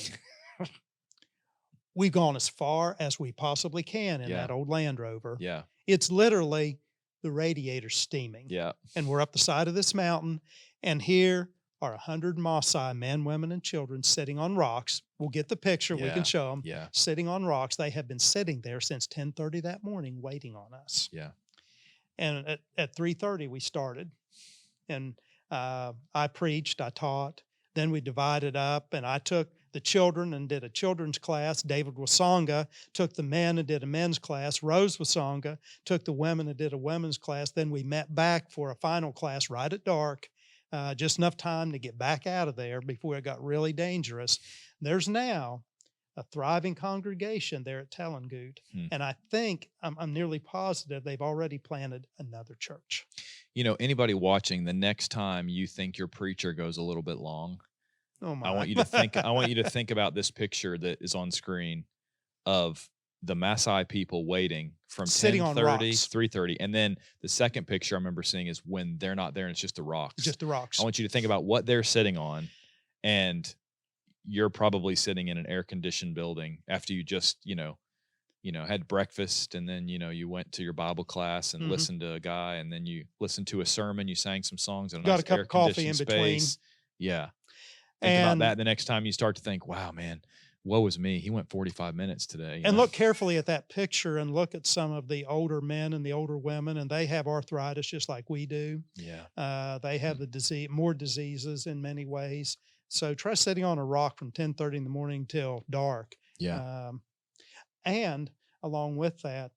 We've gone as far as we possibly can in that old Land Rover. Yeah. It's literally the radiator steaming. Yeah. And we're up the side of this mountain, and here are 100 Maasai men, women, and children sitting on rocks. We'll get the picture. We can show them. Yeah. Sitting on rocks. They have been sitting there since 10:30 that morning waiting on us. Yeah. And at 3:30 we started. And I preached, I taught. Then we divided up, and I took the children and did a children's class. David Wasonga took the men and did a men's class. Rose Wasonga took the women and did a women's class. Then we met back for a final class right at dark, just enough time to get back out of there before it got really dangerous. There's now a thriving congregation there at Tallangoot. Hmm. And I think, I'm nearly positive they've already planted another church. You know, anybody watching, the next time you think your preacher goes a little bit long, Oh my. I want you to think about this picture that is on screen of the Maasai people waiting from Sitting on 10:30, rocks. 3:30. And then the second picture I remember seeing is when they're not there and it's just the rocks. Just the rocks. I want you to think about what they're sitting on, and you're probably sitting in an air-conditioned building after you just, had breakfast, and then, you went to your Bible class and listened to a guy, and then you listened to a sermon, you sang some songs in a Got nice a cup of coffee in between. space. Yeah. Think about that the next time you start to think, wow, man, woe is me. He went 45 minutes today. And look carefully at that picture and look at some of the older men and the older women, and they have arthritis just like we do. Yeah. They have the disease, more diseases in many ways. So try sitting on a rock from 10:30 in the morning till dark. Yeah. And along with that,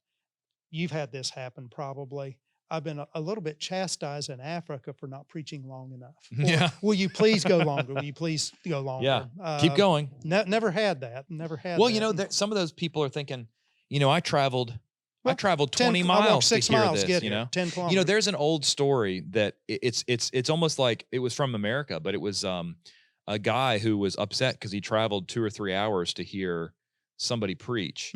you've had this happen probably. I've been a little bit chastised in Africa for not preaching long enough. Yeah. Will you please go longer? Will you please go longer? Yeah. Keep going. Never had that. Never had Well, that. some of those people are thinking, I traveled 20 I miles walked 6 to hear miles, this, get here, 10 kilometers. There's an old story that it's almost like it was from America, but it was a guy who was upset because he traveled 2 or 3 hours to hear somebody preach.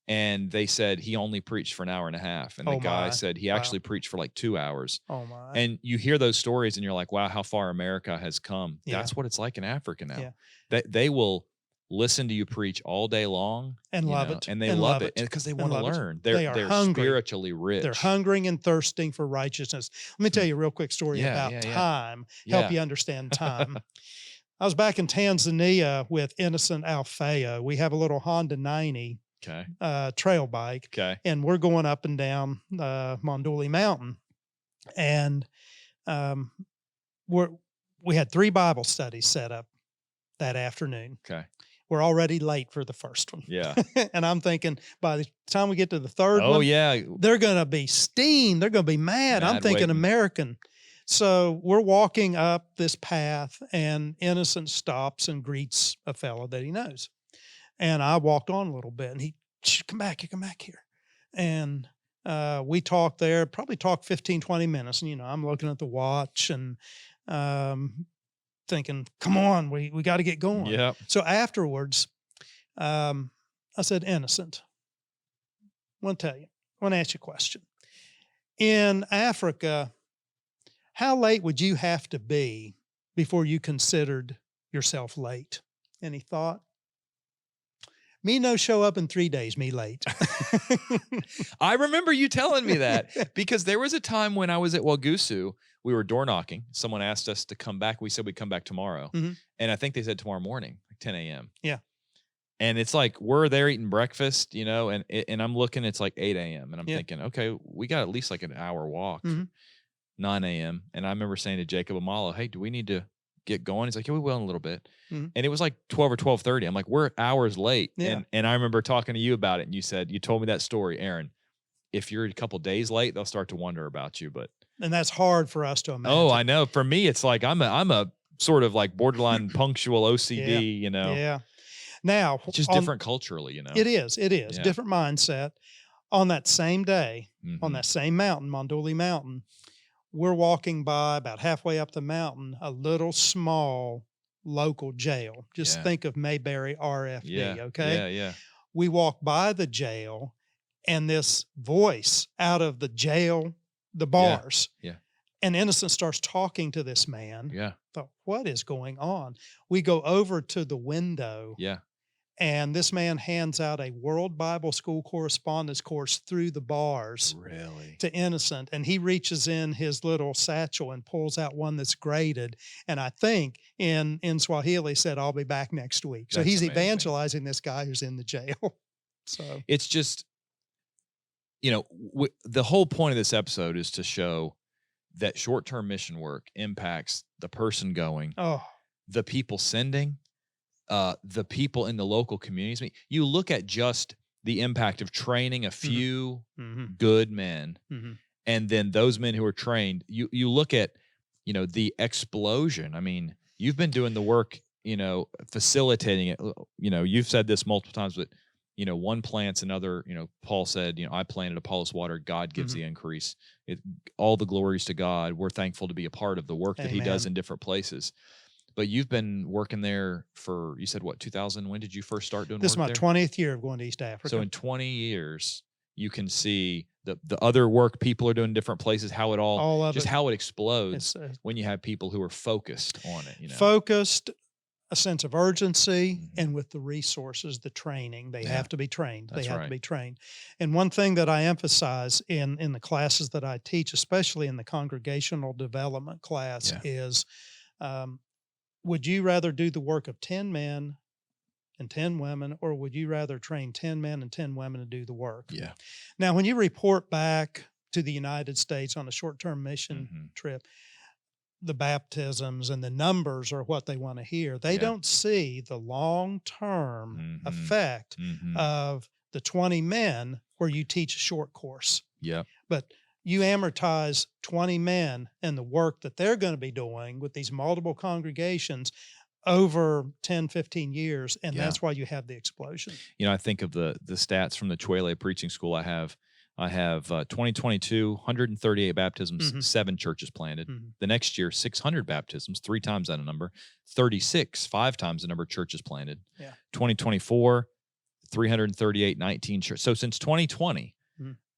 And they said he only preached for an hour and a half. And the guy said he actually preached for like 2 hours. Oh my. And you hear those stories and you're like, wow, how far America has come. Yeah. That's what it's like in Africa now. Yeah. They will listen to you preach all day long and love it. And they love it. And because they want to learn. They're hungry. Spiritually rich. They're hungering and thirsting for righteousness. Let me tell you a real quick story about time. Help you understand time. I was back in Tanzania with Innocent Alfeo. We have a little Honda 90 trail bike. Okay. And we're going up and down Monduli Mountain. And we had 3 Bible studies set up that afternoon. Okay. We're already late for the first one. Yeah. And I'm thinking by the time we get to the third one, they're going to be steamed. They're going to be mad. I'm thinking waiting. American. So we're walking up this path, and Innocent stops and greets a fellow that he knows. And I walked on a little bit, and he, come back here. And we talked there, probably talked 15, 20 minutes. And, I'm looking at the watch and thinking, come on, we got to get going. Yeah. So afterwards, I said, Innocent, I want to ask you a question. In Africa, how late would you have to be before you considered yourself late? Any thought? Me no show up in 3 days, me late. I remember you telling me that because there was a time when I was at Wagusu, we were door knocking. Someone asked us to come back. We said we'd come back tomorrow. And I think they said tomorrow morning, like 10 a.m. Yeah. And it's like, we're there eating breakfast, and I'm looking, it's like 8 a.m. And I'm thinking, okay, we got at least like an hour walk, 9 a.m. And I remember saying to Jacob Amalo, hey, do we need to get going? He's like, yeah, we will in a little bit. And it was like 12 or 12:30. I'm like, we're hours late. Yeah. And I remember talking to you about it. And you told me that story, Aaron, if you're a couple days late, they'll start to wonder about you. And that's hard for us to imagine. Oh, I know. For me, it's like, I'm a sort of like borderline punctual OCD, Yeah. Now, it's just different culturally, It is Yeah. different mindset. On that same day, on that same mountain, Monduli Mountain, we're walking by about halfway up the mountain, a little small local jail. Just think of Mayberry RFD, okay? Yeah. We walk by the jail, and this voice out of the jail, the bars, and Innocent starts talking to this man. Yeah. Thought, what is going on? We go over to the window. Yeah. And this man hands out a World Bible School correspondence course through the bars to Innocent. And he reaches in his little satchel and pulls out one that's graded. And I think in Swahili said, I'll be back next week. So he's amazing. Evangelizing this guy who's in the jail. So it's just, the whole point of this episode is to show that short-term mission work impacts the person going, the people sending, the people in the local communities. I mean, you look at just the impact of training a few good men, and then those men who are trained, you look at, the explosion. I mean, you've been doing the work facilitating it. You've said this multiple times, but one plants, another, Paul said, I planted, Apollos watered, God gives the increase. All the glories to God. We're thankful to be a part of the work that he does in different places. But you've been working there for, you said what, 2000? When did you first start doing This work is there? my 20th year of going to East Africa. So in 20 years, you can see the other work people are doing in different places, how it how it explodes when you have people who are focused on it. Focused, a sense of urgency, and with the resources, the training. They have to be trained. They have to be trained. And one thing that I emphasize in the classes that I teach, especially in the congregational development class, is would you rather do the work of 10 men and 10 women, or would you rather train 10 men and 10 women to do the work? Yeah. Now, when you report back to the United States on a short-term mission trip, the baptisms and the numbers are what they want to hear. They don't see the long-term effect of the 20 men where you teach a short course. Yeah. But you amortize 20 men and the work that they're going to be doing with these multiple congregations over 10, 15 years, and that's why you have the explosion. I think of the stats from the Chuele Preaching School I have. 2022, 138 baptisms, 7 churches planted. The next year, 600 baptisms, 3 times that number. 36, 5 times the number of churches planted. 2024, 338, 19 churches. So since 2020,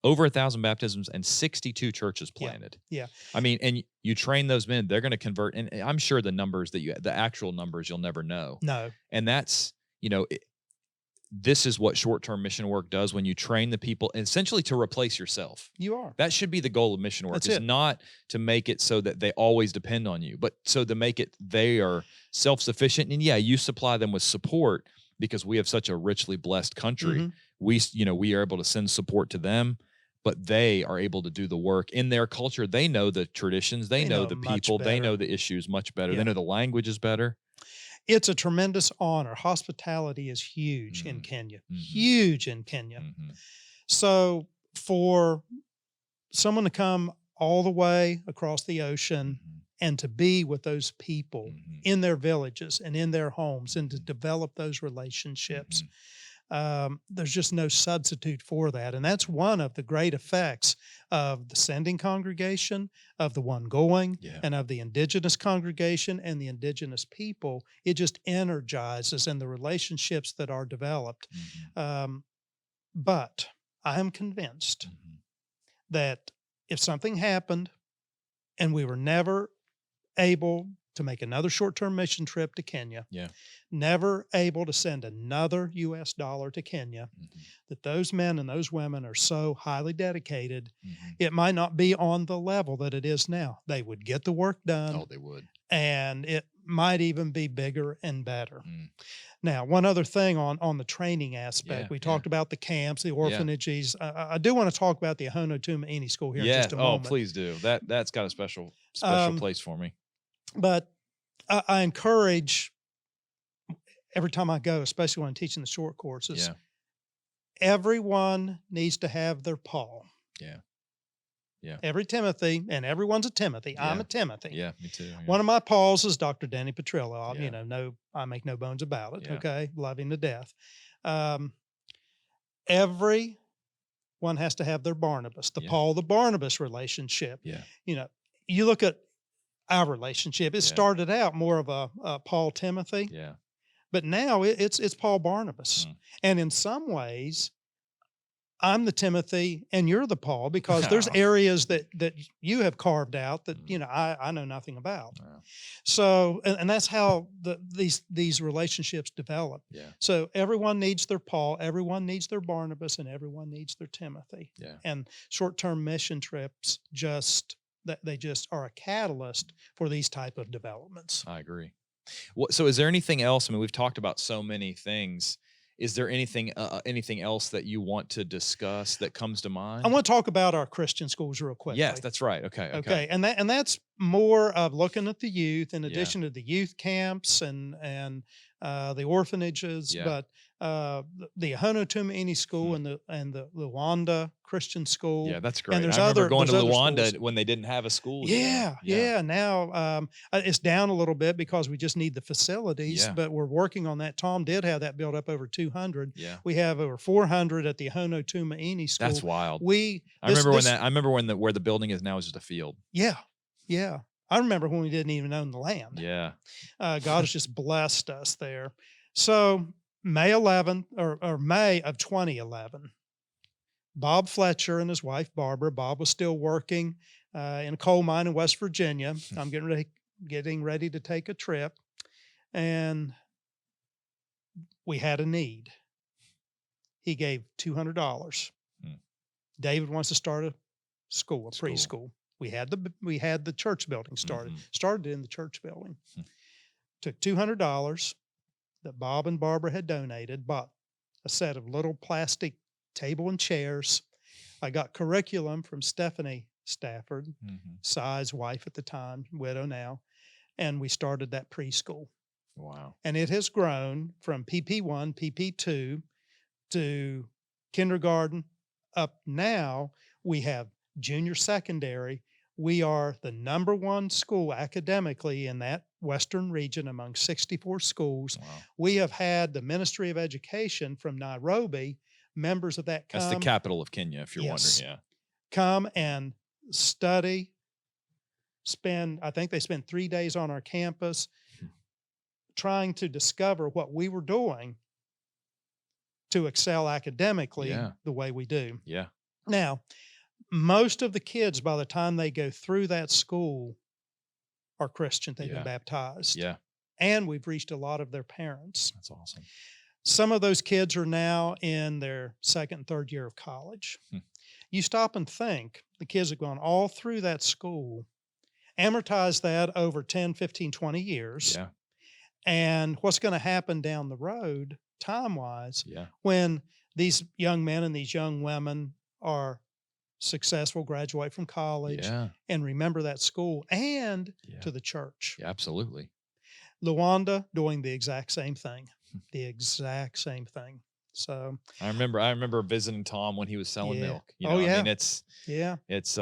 over 1,000 baptisms and 62 churches planted. Yeah. I mean, and you train those men, they're going to convert. And I'm sure the numbers the actual numbers you'll never know. No. And that's, this is what short-term mission work does when you train the people, essentially to replace yourself. You are. That should be the goal of mission work. It's not to make it so that they always depend on you, but so to make it they are self-sufficient. And you supply them with support because we have such a richly blessed country. We are able to send support to them, but they are able to do the work in their culture. They know the traditions. They know the people. They know the issues much better. They know the languages better. It's a tremendous honor. Hospitality is huge in Kenya, huge in Kenya. So for someone to come all the way across the ocean and to be with those people in their villages and in their homes and to develop those relationships, there's just no substitute for that. And that's one of the great effects of the sending congregation, of the one going, and of the indigenous congregation and the indigenous people. It just energizes in the relationships that are developed. But I am convinced that if something happened and we were never able to make another short-term mission trip to Kenya, never able to send another U.S. dollar to Kenya, that those men and those women are so highly dedicated, it might not be on the level that it is now. They would get the work done. Oh, they would. And it might even be bigger and better. Now, one other thing on the training aspect. We talked about the camps, the orphanages. I do want to talk about the Ahono Tumaini School here in just a moment. Oh, please do. That's got a special place for me. But I encourage, every time I go, especially when I'm teaching the short courses, everyone needs to have their Paul. Every Timothy, and everyone's a Timothy. I'm a Timothy. Yeah, me too. One of my Pauls is Dr. Danny Petrillo. I make no bones about it. Okay, love him to death. Everyone has to have their Barnabas, the Paul, the Barnabas relationship. You look at our relationship. It started out more of a Paul Timothy, but now it's Paul Barnabas. And in some ways, I'm the Timothy and you're the Paul, because there's areas that you have carved out that I know nothing about. So and that's how these relationships develop. So everyone needs their Paul, everyone needs their Barnabas, and everyone needs their Timothy. And short-term mission trips they just are a catalyst for these type of developments. I agree. So is there anything else? I mean, we've talked about so many things. Is there anything else that you want to discuss that comes to mind? I want to talk about our Christian schools real quick. Yes, that's right. Okay. And that's more of looking at the youth in addition to the youth camps and the orphanages. But the Ahono Tumaini School and the Luanda Christian School. Yeah, that's great. And there's I remember other going to there's other Luanda schools. when they didn't have a school. Yeah. Now it's down a little bit because we just need the facilities, Yeah. but we're working on that. Tom did have that built up over 200. Yeah. We have over 400 at the Ahono Tumaini School. That's wild. I remember where the building is now is just a field. Yeah. I remember when we didn't even own the land. Yeah. God has just blessed us there. So May 11th or May of 2011, Bob Fletcher and his wife, Barbara. Bob was still working in a coal mine in West Virginia. I'm getting ready to take a trip, and we had a need. He gave $200. David wants to start a school, a preschool. We had the church building started. Started in the church building. Took $200 that Bob and Barbara had donated, bought a set of little plastic table and chairs. I got curriculum from Stephanie Stafford, Si's wife at the time, widow now, and we started that preschool. Wow. And it has grown from PP1, PP2 to kindergarten up now. We have junior secondary. We are the #1 school academically in that Western region among 64 schools. Wow. We have had the Ministry of Education from Nairobi, members of that come. That's the capital of Kenya, if you're wondering. Yeah. Come and study, I think they spend 3 days on our campus trying to discover what we were doing to excel academically the way we do. Yeah. Now, most of the kids, by the time they go through that school, are Christian. They've been baptized. Yeah. And we've reached a lot of their parents. That's awesome. Some of those kids are now in their second and third year of college. You stop and think, the kids have gone all through that school, amortize that over 10, 15, 20 years. Yeah. And what's going to happen down the road, time-wise, when these young men and these young women are successful, graduate from college, and remember that school and to the church. Yeah, absolutely. Luanda doing the exact same thing. So I remember visiting Tom when he was selling milk. I mean, it's that's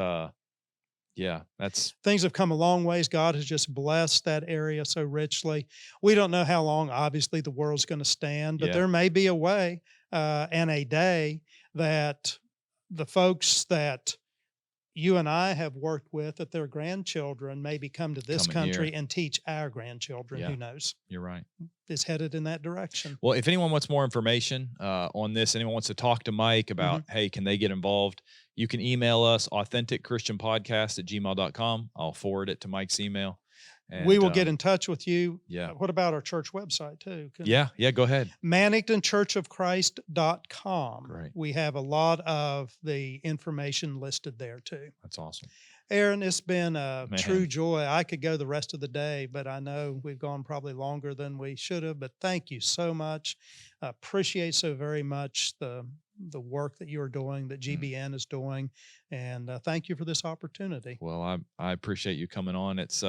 things have come a long ways. God has just blessed that area so richly. We don't know how long, obviously, the world's going to stand, but there may be a way and a day that the folks that you and I have worked with, that their grandchildren maybe come to this country and teach our grandchildren. Who knows? You're right. It's headed in that direction. Well, if anyone wants more information on this, anyone wants to talk to Mike about, hey, can they get involved? You can email us, AuthenticChristianPodcast@gmail.com. I'll forward it to Mike's email. And, we will get in touch with you. Yeah. What about our church website too? Yeah, go ahead. ManningtonChurchofChrist.com. Great. We have a lot of the information listed there too. That's awesome. Aaron, it's been a true joy. I could go the rest of the day, but I know we've gone probably longer than we should have. But thank you so much. I appreciate so very much the work that you're doing, that GBN is doing, and thank you for this opportunity. Well, I appreciate you coming on. It's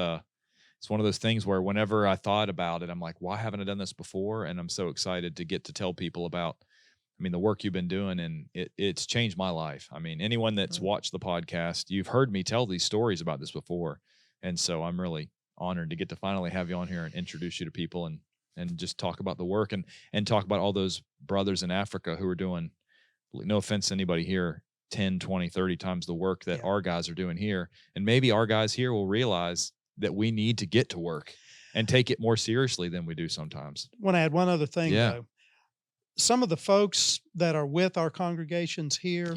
one of those things where whenever I thought about it, I'm like, why haven't I done this before? And I'm so excited to get to tell people about, the work you've been doing, and it's changed my life. Anyone that's watched the podcast, you've heard me tell these stories about this before. And so I'm really honored to get to finally have you on here and introduce you to people and just talk about the work and talk about all those brothers in Africa who are doing, no offense to anybody here, 10, 20, 30 times the work that our guys are doing here. And maybe our guys here will realize that we need to get to work and take it more seriously than we do sometimes. I want to add one other thing, though. Some of the folks that are with our congregations here,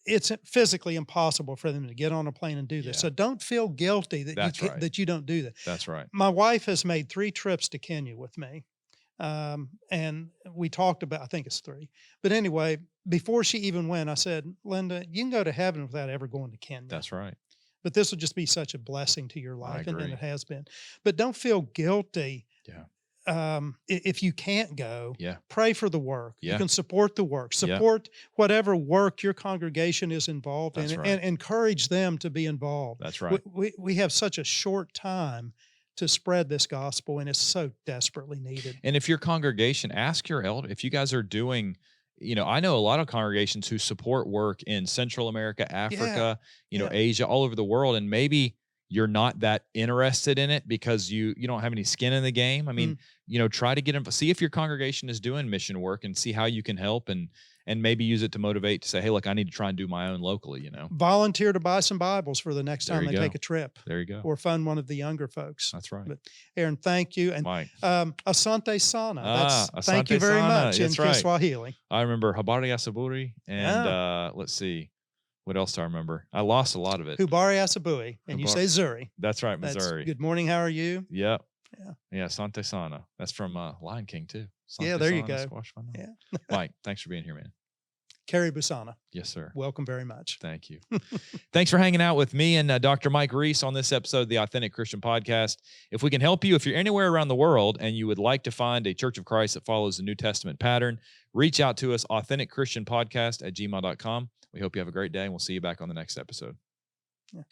it's physically impossible for them to get on a plane and do this. So don't feel guilty that you don't do that. That's right. My wife has made 3 trips to Kenya with me. And we talked about, I think it's 3. But anyway, before she even went, I said, Linda, you can go to heaven without ever going to Kenya. That's right. But this will just be such a blessing to your life, and it has been. But don't feel guilty. If you can't go, pray for the work. You can support the work. Support whatever work your congregation is involved in, and encourage them to be involved. That's right. We have such a short time to spread this gospel, and it's so desperately needed. And if your congregation, ask your elder, if you guys are doing, I know a lot of congregations who support work in Central America, Africa, Asia, all over the world, and maybe you're not that interested in it because you don't have any skin in the game. I mean, try to get them, see if your congregation is doing mission work and see how you can help and maybe use it to motivate to say, hey, look, I need to try and do my own locally, Volunteer to buy some Bibles for the next time they take a trip. There you go. Or fund one of the younger folks. That's right. But Aaron, thank you. And Mike. Asante Sana. Thank Asante you very Sana. much That's in right. Kiswahili. I remember Habari Asaburi and let's see. What else do I remember? I lost a lot of it. Hubari Asabui. And you say Zuri. That's right, Missouri. Good morning. How are you? Yep. Yeah, Sante Sana. That's from Lion King too. Sante there you go. Yeah. Mike, thanks for being here, man. Carrie Busana. Yes, sir. Welcome very much. Thank you. Thanks for hanging out with me and Dr. Mike Reese on this episode of the Authentic Christian Podcast. If we can help you, if you're anywhere around the world and you would like to find a Church of Christ that follows the New Testament pattern, reach out to us, AuthenticChristianPodcast@gmail.com. We hope you have a great day, and we'll see you back on the next episode.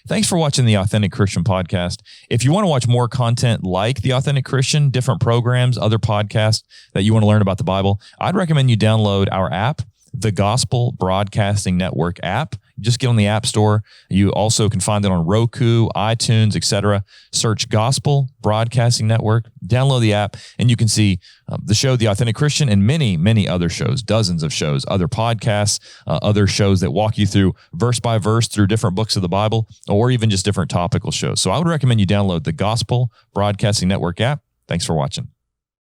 Thanks for watching the Authentic Christian Podcast. If you want to watch more content like the Authentic Christian, different programs, other podcasts that you want to learn about the Bible, I'd recommend you download our app, the Gospel Broadcasting Network app. Just get on the App Store. You also can find it on Roku, iTunes, etc. Search Gospel Broadcasting Network, download the app, and you can see the show, The Authentic Christian, and many, many other shows, dozens of shows, other podcasts, other shows that walk you through verse by verse through different books of the Bible, or even just different topical shows. So I would recommend you download the Gospel Broadcasting Network app. Thanks for watching.